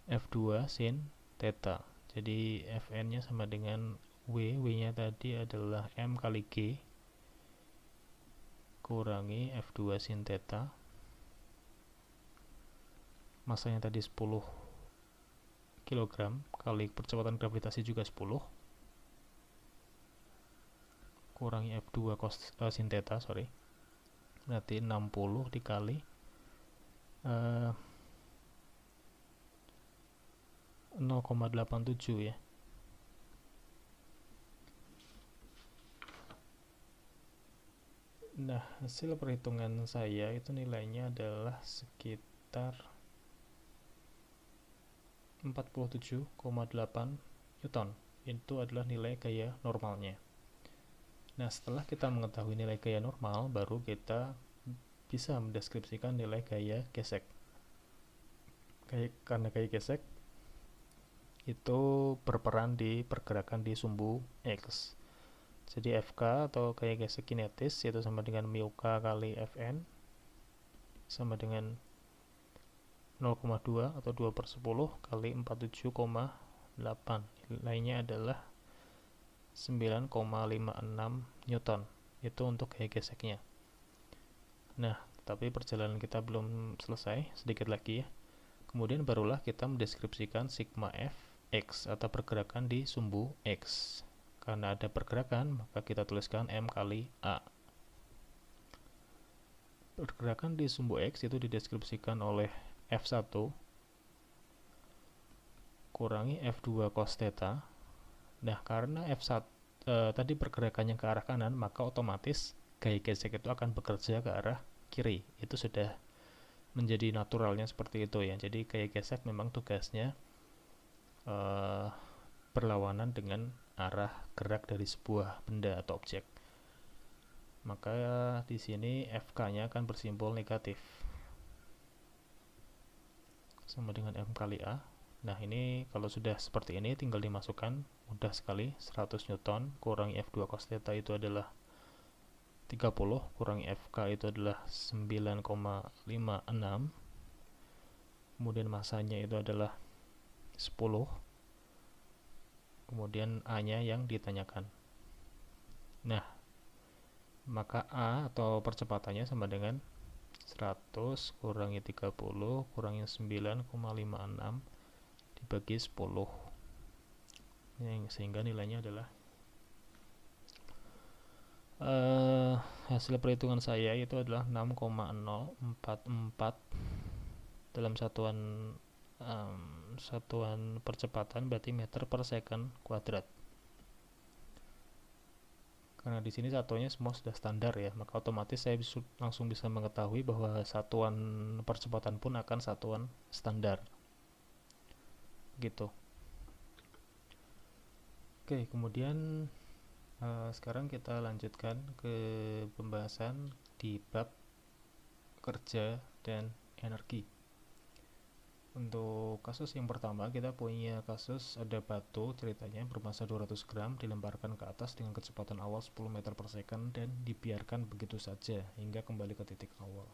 Speaker 1: F2 sin theta. Jadi Fn nya sama dengan W nya tadi adalah M kali G kurangi F2 sin theta, masanya tadi 10 kg kali percepatan gravitasi juga 10, kurangi F2 sin theta, berarti 60 dikali 0,87 ya. Nah, hasil perhitungan saya itu nilainya adalah sekitar 47,8 Newton. Itu adalah nilai gaya normalnya. Nah, setelah kita mengetahui nilai gaya normal, baru kita bisa mendeskripsikan nilai gaya gesek. Karena gaya gesek itu berperan di pergerakan di sumbu X. Jadi Fk atau gaya gesek kinetis itu sama dengan mu k kali Fn sama dengan 0,2 atau 2/10 kali 47,8. Nilainya adalah 9,56 Newton. Itu untuk gaya geseknya. Nah, tapi perjalanan kita belum selesai, sedikit lagi ya. Kemudian barulah kita mendeskripsikan sigma F X atau pergerakan di sumbu X. Karena ada pergerakan, maka kita tuliskan M kali A. Pergerakan di sumbu X itu dideskripsikan oleh F1 kurangi F2 cos theta. Nah, karena F1 tadi pergerakannya ke arah kanan, maka otomatis gaya gesek itu akan bekerja ke arah kiri. Itu sudah menjadi naturalnya seperti itu ya. Jadi gaya gesek memang tugasnya berlawanan dengan arah gerak dari sebuah benda atau objek. Maka di sini FK-nya akan bersimbol negatif, sama dengan M kali A. Nah, ini kalau sudah seperti ini tinggal dimasukkan, mudah sekali. 100 Newton kurangi F2 cos theta itu adalah 30, kurangi FK itu adalah 9,56. Kemudian masanya itu adalah 10. Kemudian A-nya yang ditanyakan. Nah, maka A atau percepatannya sama dengan 100 kurangi 30 kurangi 9,56 dibagi 10, sehingga nilainya adalah hasil perhitungan saya itu adalah 6,044 dalam satuan percepatan, berarti meter per second kuadrat. Karena di sini satuannya semua sudah standar ya, maka otomatis saya langsung bisa mengetahui bahwa satuan percepatan pun akan satuan standar. Gitu. Oke, kemudian sekarang kita lanjutkan ke pembahasan di bab kerja dan energi. Untuk kasus yang pertama, kita punya kasus ada batu, ceritanya bermassa 200 gram dilemparkan ke atas dengan kecepatan awal 10 meter per second dan dibiarkan begitu saja hingga kembali ke titik awal.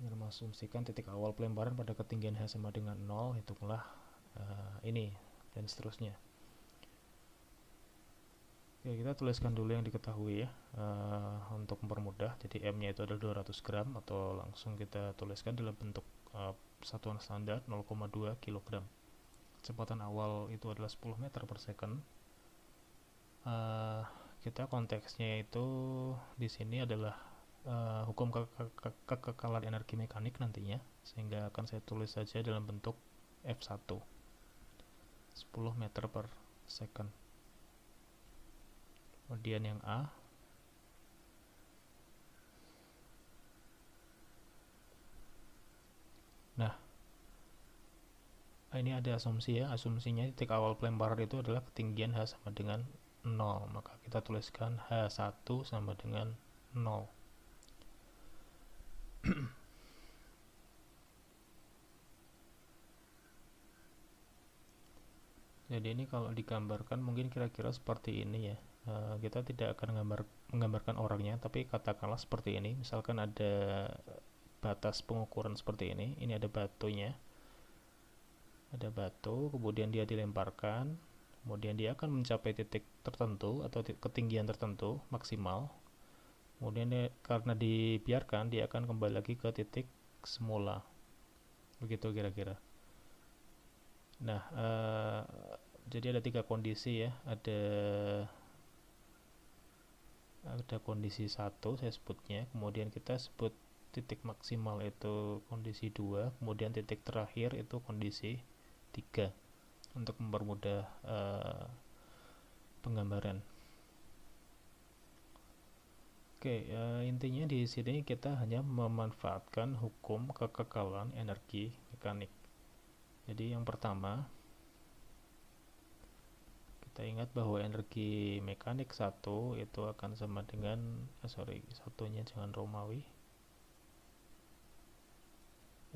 Speaker 1: Dengan mengasumsikan titik awal pelemparan pada ketinggian H sama dengan 0, hitunglah ini dan seterusnya. Oke, kita tuliskan dulu yang diketahui ya, untuk mempermudah. Jadi M nya itu adalah 200 gram, atau langsung kita tuliskan dalam bentuk satuan standar 0,2 kg. Kecepatan awal itu adalah 10 meter per second. Kita konteksnya itu di sini adalah hukum kekekalan energi mekanik nantinya, sehingga akan saya tulis saja dalam bentuk F1 10 meter per second. Kemudian yang A, nah ini ada asumsi ya, asumsinya titik awal pelemparan itu adalah ketinggian H sama dengan 0, maka kita tuliskan H1 sama dengan 0. Jadi ini kalau digambarkan mungkin kira-kira seperti ini ya. Kita tidak akan menggambarkan orangnya, tapi katakanlah seperti ini. Misalkan ada batas pengukuran seperti ini. Ini ada batunya, ada batu, kemudian dia dilemparkan, kemudian dia akan mencapai titik tertentu atau ketinggian tertentu maksimal. Kemudian karena dibiarkan, dia akan kembali lagi ke titik semula. Begitu kira-kira. Nah, jadi ada 3 kondisi ya. Ada kondisi 1 saya sebutnya, kemudian kita sebut titik maksimal itu kondisi 2, kemudian titik terakhir itu kondisi 3 untuk mempermudah penggambaran. Oke, intinya di sini kita hanya memanfaatkan hukum kekekalan energi mekanik. Jadi yang pertama, kita ingat bahwa energi mekanik 1 itu akan sama dengan satunya jangan Romawi.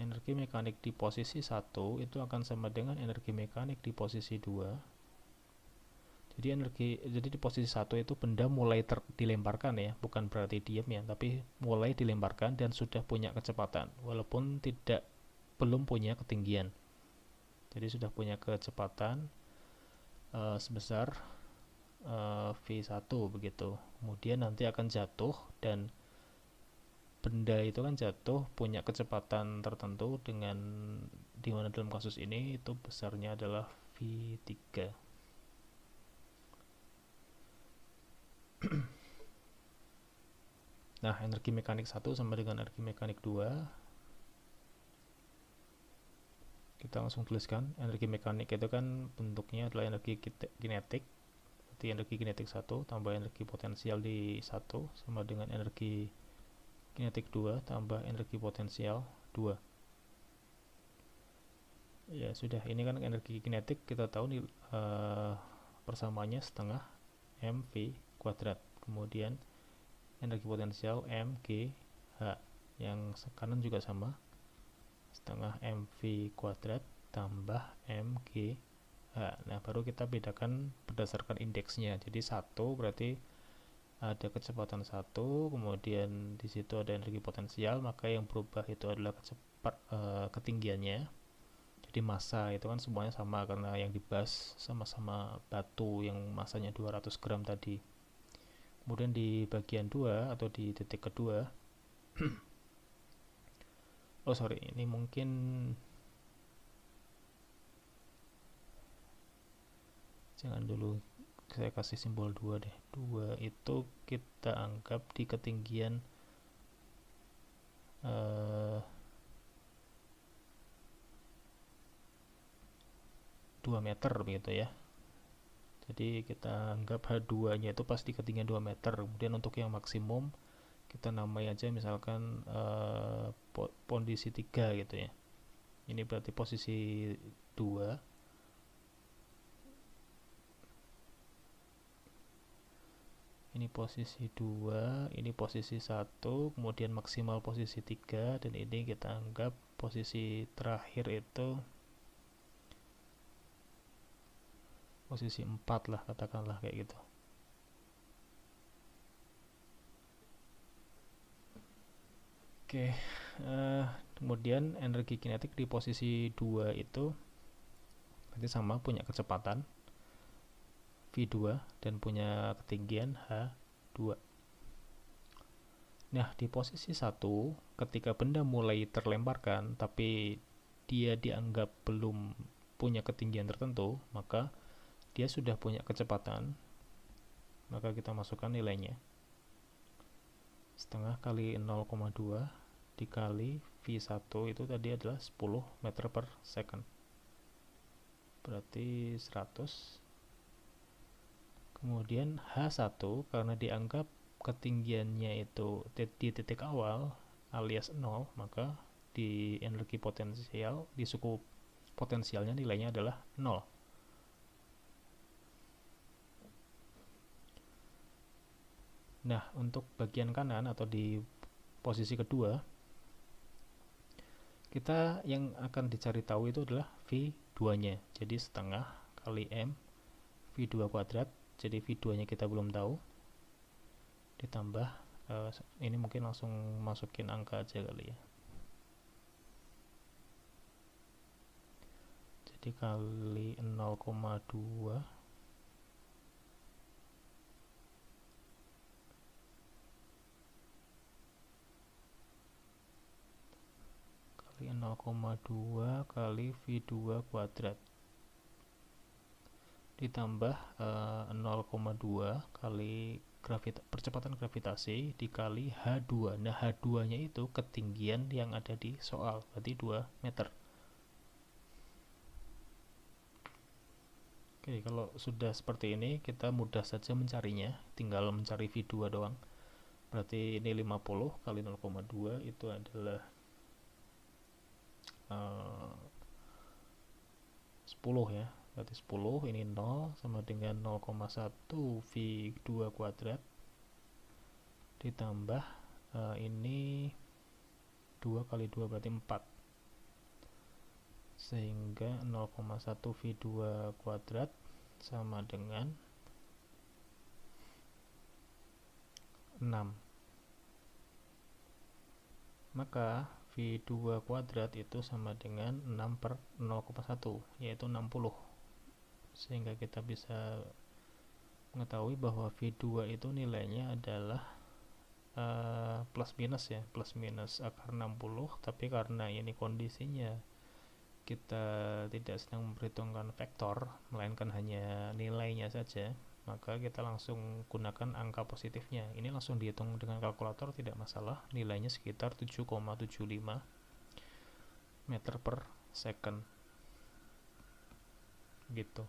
Speaker 1: Energi mekanik di posisi 1 itu akan sama dengan energi mekanik di posisi 2. Jadi di posisi 1 itu benda mulai dilemparkan ya, bukan berarti diam ya, tapi mulai dilemparkan dan sudah punya kecepatan walaupun belum punya ketinggian. Jadi sudah punya kecepatan sebesar V1 begitu. Kemudian nanti akan jatuh, dan benda itu kan jatuh punya kecepatan tertentu dengan dimana dalam kasus ini itu besarnya adalah V3. Nah, energi mekanik 1 sama dengan energi mekanik 2. Kita langsung tuliskan energi mekanik itu kan bentuknya adalah energi kinetik. Berarti energi kinetik 1 tambah energi potensial di 1 sama dengan energi kinetik 2 tambah energi potensial 2. Ya sudah, ini kan energi kinetik kita tahu nih, persamaannya setengah mv kuadrat. Kemudian energi potensial mgh, yang kanan juga sama, setengah mv kuadrat tambah mgh. Nah, baru kita bedakan berdasarkan indeksnya. Jadi 1 berarti ada kecepatan 1, kemudian di situ ada energi potensial, maka yang berubah itu adalah ketinggiannya. Jadi massa itu kan semuanya sama karena yang dibahas sama-sama batu yang massanya 200 gram tadi. Kemudian di bagian 2 atau di titik kedua, oh sorry, ini mungkin jangan dulu, saya kasih simbol 2 deh. 2 itu kita anggap di ketinggian 2 meter begitu ya. Jadi kita anggap H2 nya itu pasti ketinggian 2 meter. Kemudian untuk yang maksimum kita namai aja misalkan posisi 3 gitu ya. Ini berarti posisi 2. Ini posisi 2, ini posisi 1, kemudian maksimal posisi 3, dan ini kita anggap posisi terakhir itu posisi 4 lah, katakanlah kayak gitu. Oke, kemudian energi kinetik di posisi 2 itu berarti sama, punya kecepatan V2 dan punya ketinggian H2. Nah, di posisi 1, ketika benda mulai terlemparkan tapi dia dianggap belum punya ketinggian tertentu, maka dia sudah punya kecepatan. Maka kita masukkan nilainya. Setengah kali 0,2 dikali V1 itu tadi adalah 10 meter per second. Berarti 100. Kemudian H1 karena dianggap ketinggiannya itu di titik awal alias 0, maka di energi potensial, di suku potensialnya nilainya adalah 0. Nah, untuk bagian kanan atau di posisi kedua, kita yang akan dicari tahu itu adalah V2-nya. Jadi setengah kali M V2 kuadrat. Jadi V2-nya kita belum tahu. Ditambah, ini mungkin langsung masukin angka aja kali ya. Jadi kali 0,2 0,2 kali V2 kuadrat ditambah 0,2 kali percepatan gravitasi dikali H2. Nah, H2 nya itu ketinggian yang ada di soal, berarti 2 meter. Oke, kalau sudah seperti ini kita mudah saja mencarinya, tinggal mencari V2 doang. Berarti ini 50 kali 0,2 itu adalah 10 ya, berarti 10, ini 0 sama dengan 0,1 V2 kuadrat ditambah ini 2 kali 2 berarti 4, sehingga 0,1 V2 kuadrat sama dengan 6. Maka V2 kuadrat itu sama dengan 6 per 0,1, yaitu 60. Sehingga kita bisa mengetahui bahwa V2 itu nilainya adalah plus minus ya, plus minus akar 60. Tapi karena ini kondisinya kita tidak sedang memperhitungkan vektor, melainkan hanya nilainya saja, maka kita langsung gunakan angka positifnya. Ini langsung dihitung dengan kalkulator, tidak masalah. Nilainya sekitar 7,75 meter per second. gitu.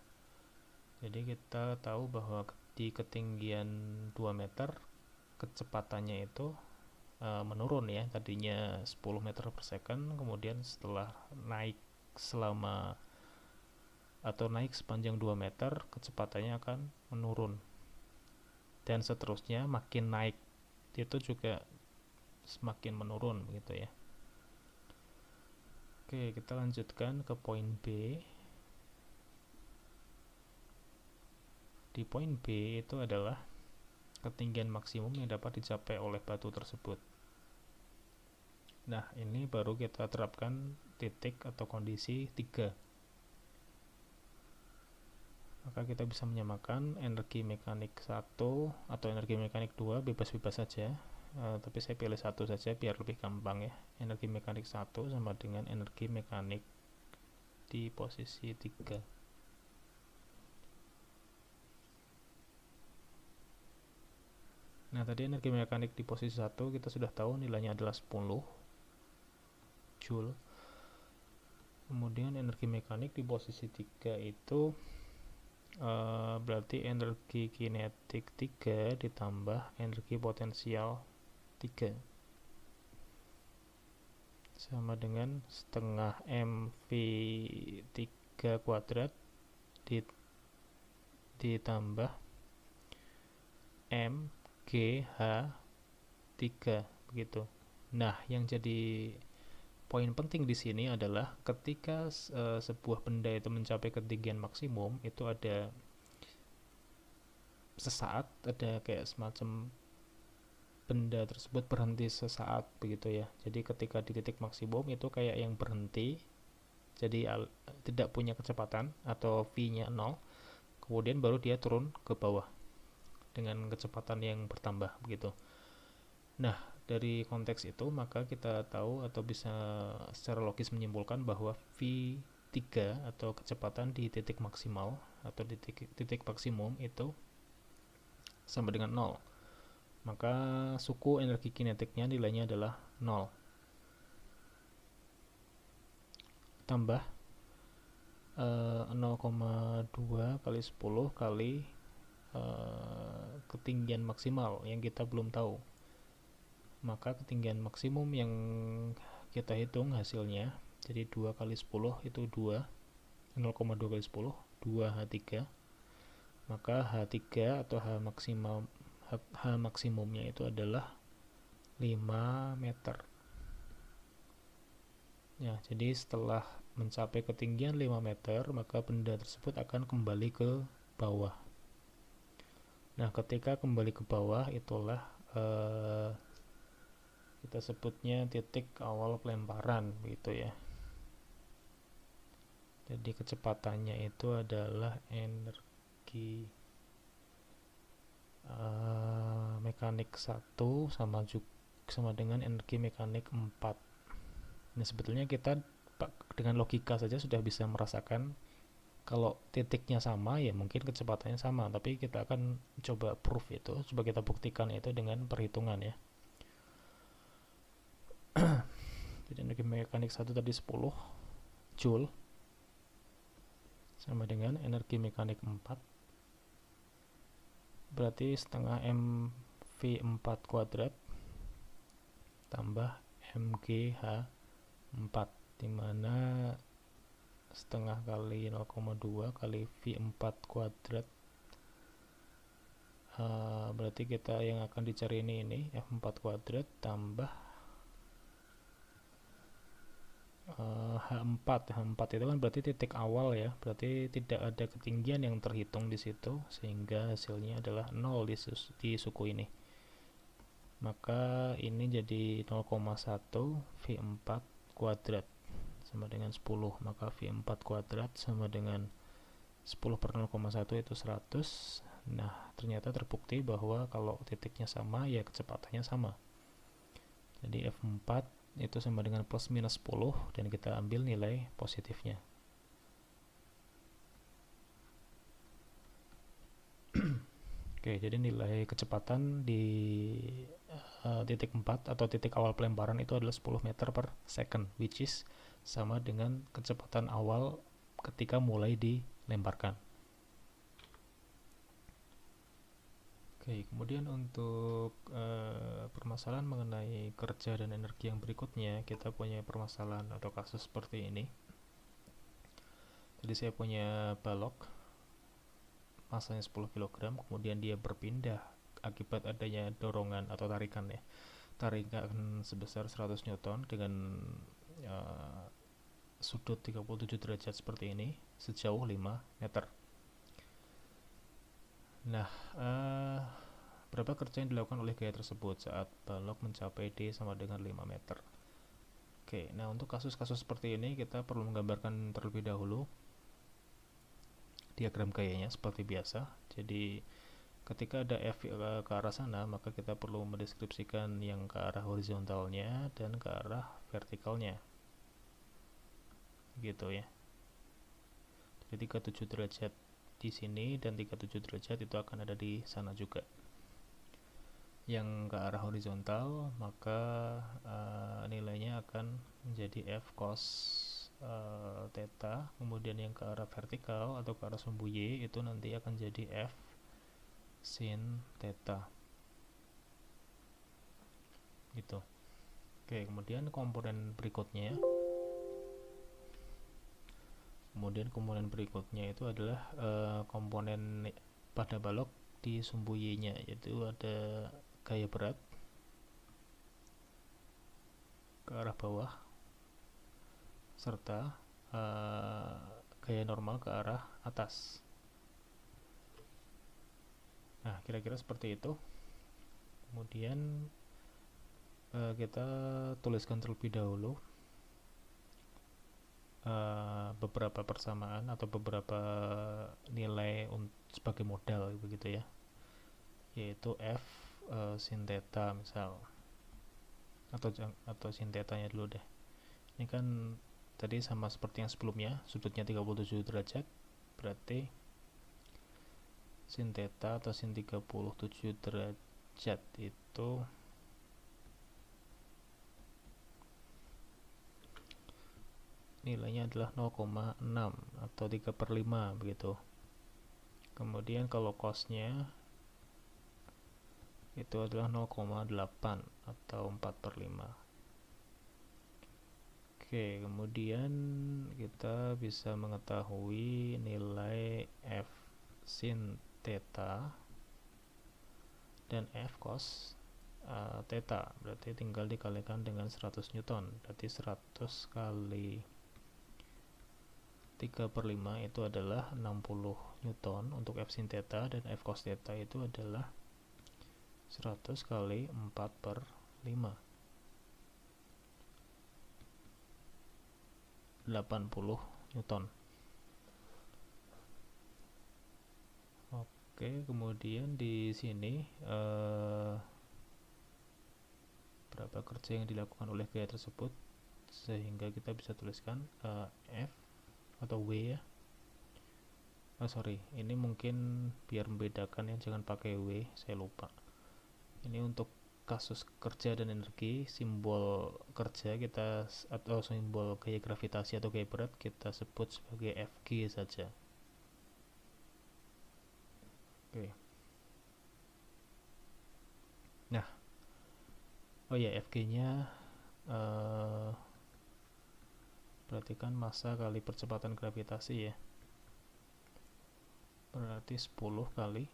Speaker 1: Jadi kita tahu bahwa di ketinggian 2 meter kecepatannya itu menurun ya, tadinya 10 meter per second, kemudian setelah naik selama atau naik sepanjang 2 meter kecepatannya akan menurun, dan seterusnya makin naik itu juga semakin menurun begitu ya. Oke, kita lanjutkan ke poin B. Di poin B itu adalah ketinggian maksimum yang dapat dicapai oleh batu tersebut. Nah, ini baru kita terapkan titik atau kondisi 3. Maka kita bisa menyamakan energi mekanik 1 atau energi mekanik 2 bebas-bebas saja. Tapi saya pilih 1 saja biar lebih gampang ya. Energi mekanik 1 sama dengan energi mekanik di posisi 3. Nah, tadi energi mekanik di posisi 1 kita sudah tahu nilainya adalah 10 Joule. Kemudian energi mekanik di posisi 3 itu berarti energi kinetik 3 ditambah energi potensial 3 sama dengan setengah mv3 kuadrat ditambah mgh3 begitu. Nah, yang jadi poin penting di sini adalah ketika sebuah benda itu mencapai ketinggian maksimum, itu ada sesaat, ada kayak semacam benda tersebut berhenti sesaat begitu ya. Jadi ketika di titik maksimum itu kayak yang berhenti, jadi tidak punya kecepatan atau v-nya 0, kemudian baru dia turun ke bawah dengan kecepatan yang bertambah begitu. Nah, dari konteks itu maka kita tahu atau bisa secara logis menyimpulkan bahwa v3 atau kecepatan di titik maksimal atau di titik maksimum itu sama dengan 0. Maka suku energi kinetiknya nilainya adalah 0 tambah 0,2 kali 10 kali ketinggian maksimal yang kita belum tahu. Maka ketinggian maksimum yang kita hitung hasilnya, jadi 2 kali 10 itu 2, 0,2 kali 10 2H3. Maka H3 atau H maksimumnya itu adalah 5 meter ya. Jadi setelah mencapai ketinggian 5 meter maka benda tersebut akan kembali ke bawah. Nah, ketika kembali ke bawah itulah kita sebutnya titik awal pelemparan gitu ya. Jadi kecepatannya itu adalah energi mekanik 1 sama dengan energi mekanik 4. Nah, sebetulnya kita dengan logika saja sudah bisa merasakan kalau titiknya sama ya mungkin kecepatannya sama, tapi kita akan coba proof itu, coba kita buktikan itu dengan perhitungan ya. Jadi energi mekanik 1 tadi 10 Joule sama dengan energi mekanik 4 berarti setengah mv4 kuadrat tambah mgh4, dimana setengah kali 0,2 kali v4 kuadrat berarti kita yang akan dicari ini f4 kuadrat tambah H4 itu kan berarti titik awal ya, berarti tidak ada ketinggian yang terhitung di situ sehingga hasilnya adalah 0 di suku ini. Maka ini jadi 0,1 V4 kuadrat sama dengan 10, maka V4 kuadrat sama dengan 10 per 0,1 itu 100. Nah, ternyata terbukti bahwa kalau titiknya sama ya kecepatannya sama. Jadi F4 itu sama dengan plus minus 10 dan kita ambil nilai positifnya. Oke, jadi nilai kecepatan di titik 4 atau titik awal pelemparan itu adalah 10 meter per second, which is sama dengan kecepatan awal ketika mulai di lemparkan. Oke, kemudian untuk permasalahan mengenai kerja dan energi yang berikutnya, kita punya permasalahan atau kasus seperti ini. Jadi saya punya balok masanya 10 kg, kemudian dia berpindah akibat adanya dorongan atau tarikan ya. Tarikan sebesar 100 Newton dengan sudut 37 derajat seperti ini sejauh 5 meter. Nah, berapa kerja yang dilakukan oleh gaya tersebut saat balok mencapai D sama dengan 5 meter? Oke, nah untuk kasus-kasus seperti ini kita perlu menggambarkan terlebih dahulu diagram gayanya seperti biasa. Jadi ketika ada F ke arah sana, maka kita perlu mendeskripsikan yang ke arah horizontalnya dan ke arah vertikalnya. Gitu ya. Jadi 37 derajat di sini dan 37 derajat itu akan ada di sana juga. Yang ke arah horizontal maka nilainya akan menjadi F cos theta. Kemudian yang ke arah vertikal atau ke arah sumbu Y itu nanti akan jadi F sin theta gitu. Oke, kemudian komponen berikutnya itu adalah komponen pada balok di sumbu Y nya, yaitu ada gaya berat ke arah bawah serta gaya normal ke arah atas. Nah, kira-kira seperti itu. Kemudian kita tuliskan terlebih dahulu beberapa persamaan atau beberapa nilai sebagai modal begitu ya, yaitu F sin theta misal, atau sin tetanya dulu deh. Ini kan tadi sama seperti yang sebelumnya, sudutnya 37 derajat, berarti sin theta atau sin 37 derajat itu nilainya adalah 0,6 atau 3/5 begitu. Kemudian kalau cosnya itu adalah 0,8 atau 4/5. Oke, kemudian kita bisa mengetahui nilai F sin theta dan F cos theta, berarti tinggal dikalikan dengan 100 Newton, berarti 100 kali 3/5 itu adalah 60 Newton untuk F sin theta, dan F cos theta itu adalah 100 kali 4/5, 80 Newton. Oke, kemudian di sini berapa kerja yang dilakukan oleh gaya tersebut, sehingga kita bisa tuliskan F atau W ya. Ini mungkin biar membedakan ya, jangan pakai W, saya lupa. Ini untuk kasus kerja dan energi, simbol kerja kita atau simbol gaya gravitasi atau gaya berat kita sebut sebagai Fg saja. Oke. Nah, Fg-nya berarti kan massa kali percepatan gravitasi ya, berarti 10 kali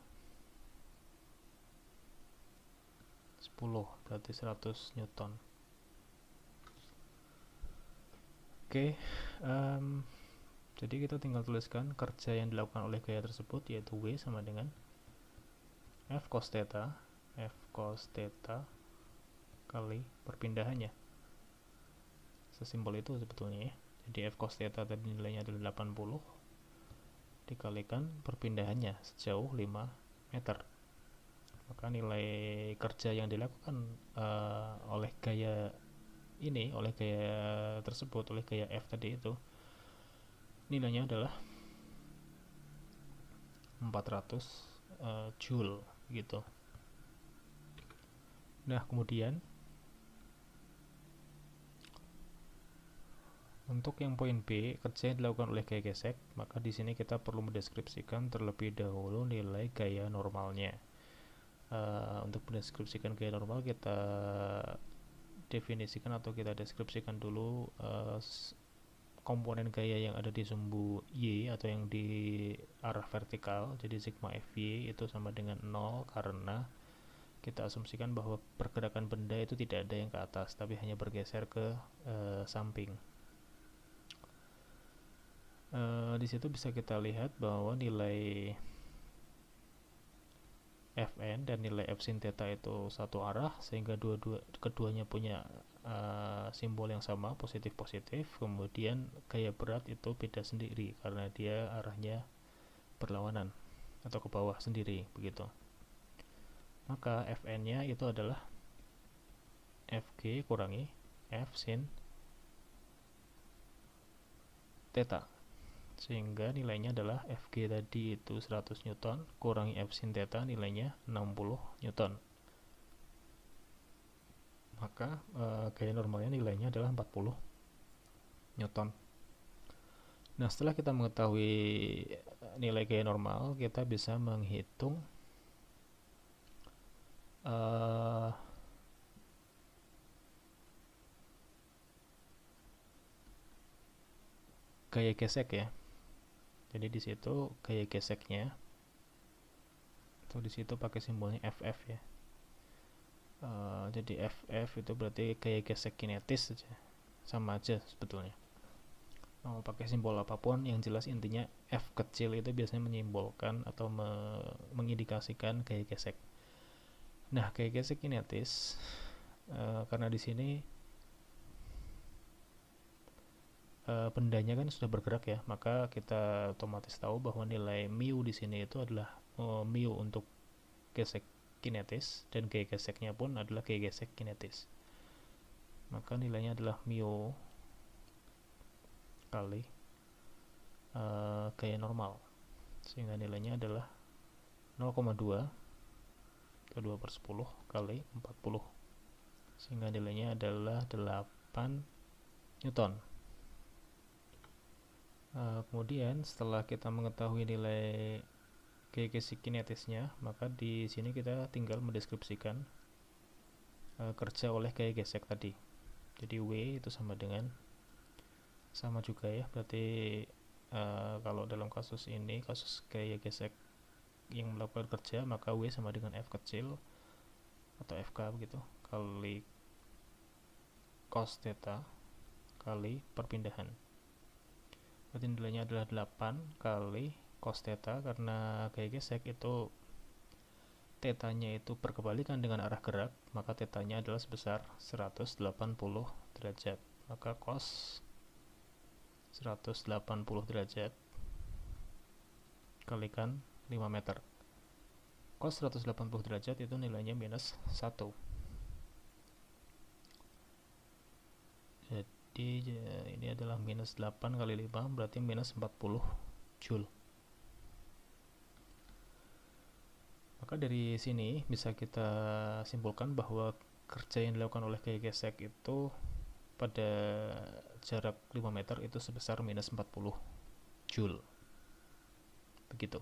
Speaker 1: 10 berarti 100 Newton. Oke, jadi kita tinggal tuliskan kerja yang dilakukan oleh gaya tersebut, yaitu W sama dengan F cos theta kali perpindahannya. Sesimpel itu sebetulnya ya. Jadi F cos theta tadi nilainya adalah 80 dikalikan perpindahannya sejauh 5 meter. Maka nilai kerja yang dilakukan oleh gaya ini, oleh gaya tersebut, oleh gaya F tadi itu, nilainya adalah 400 Joule gitu. Nah, kemudian Untuk yang poin B, kerja yang dilakukan oleh gaya gesek, maka di sini kita perlu mendeskripsikan terlebih dahulu nilai gaya normalnya. Untuk mendeskripsikan gaya normal, kita definisikan atau kita deskripsikan dulu komponen gaya yang ada di sumbu Y atau yang di arah vertikal. Jadi sigma Fy itu sama dengan 0 karena kita asumsikan bahwa pergerakan benda itu tidak ada yang ke atas tapi hanya bergeser ke samping. Di situ bisa kita lihat bahwa nilai Fn dan nilai F sin theta itu satu arah, sehingga keduanya punya simbol yang sama, positif-positif. Kemudian gaya berat itu beda sendiri karena dia arahnya berlawanan atau ke bawah sendiri, begitu. Maka Fn nya itu adalah Fg kurangi F sin theta, sehingga nilainya adalah Fg tadi itu 100 Newton kurangi F sin theta, nilainya 60 Newton. Maka gaya normalnya nilainya adalah 40 Newton. Nah, setelah kita mengetahui nilai gaya normal, kita bisa menghitung gaya gesek ya. Jadi di situ gaya geseknya itu di situ pakai simbolnya FF ya. Jadi FF itu berarti gaya gesek kinetis saja, sama aja sebetulnya. Mau pakai simbol apapun, yang jelas intinya F kecil itu biasanya menyimbolkan atau mengindikasikan gaya gesek. Nah, gaya gesek kinetis karena di sini bendanya kan sudah bergerak ya, maka kita otomatis tahu bahwa nilai mu di sini itu adalah mu untuk gesek kinetis, dan gaya geseknya pun adalah gaya gesek kinetis. Maka nilainya adalah mu kali gaya normal, sehingga nilainya adalah 0,2 atau 2/10 kali 40, sehingga nilainya adalah 8 Newton. Kemudian setelah kita mengetahui nilai gaya gesek kinetisnya, maka di sini kita tinggal mendeskripsikan kerja oleh gaya gesek tadi. Jadi W itu sama juga ya, berarti kalau dalam kasus ini, kasus gaya gesek yang melakukan kerja, maka W sama dengan F kecil atau FK begitu, kali cos theta kali perpindahan. Berarti nilainya adalah 8 kali cos theta, karena gaya gesek itu tetanya itu berkebalikan dengan arah gerak, maka tetanya adalah sebesar 180 derajat. Maka cos 180 derajat kalikan 5 meter. Cos 180 derajat itu nilainya minus 1. Jadi ini adalah minus 8 kali 5, berarti minus 40 Joule. Maka dari sini bisa kita simpulkan bahwa kerja yang dilakukan oleh gaya gesek itu pada jarak 5 meter itu sebesar minus 40 Joule. Begitu.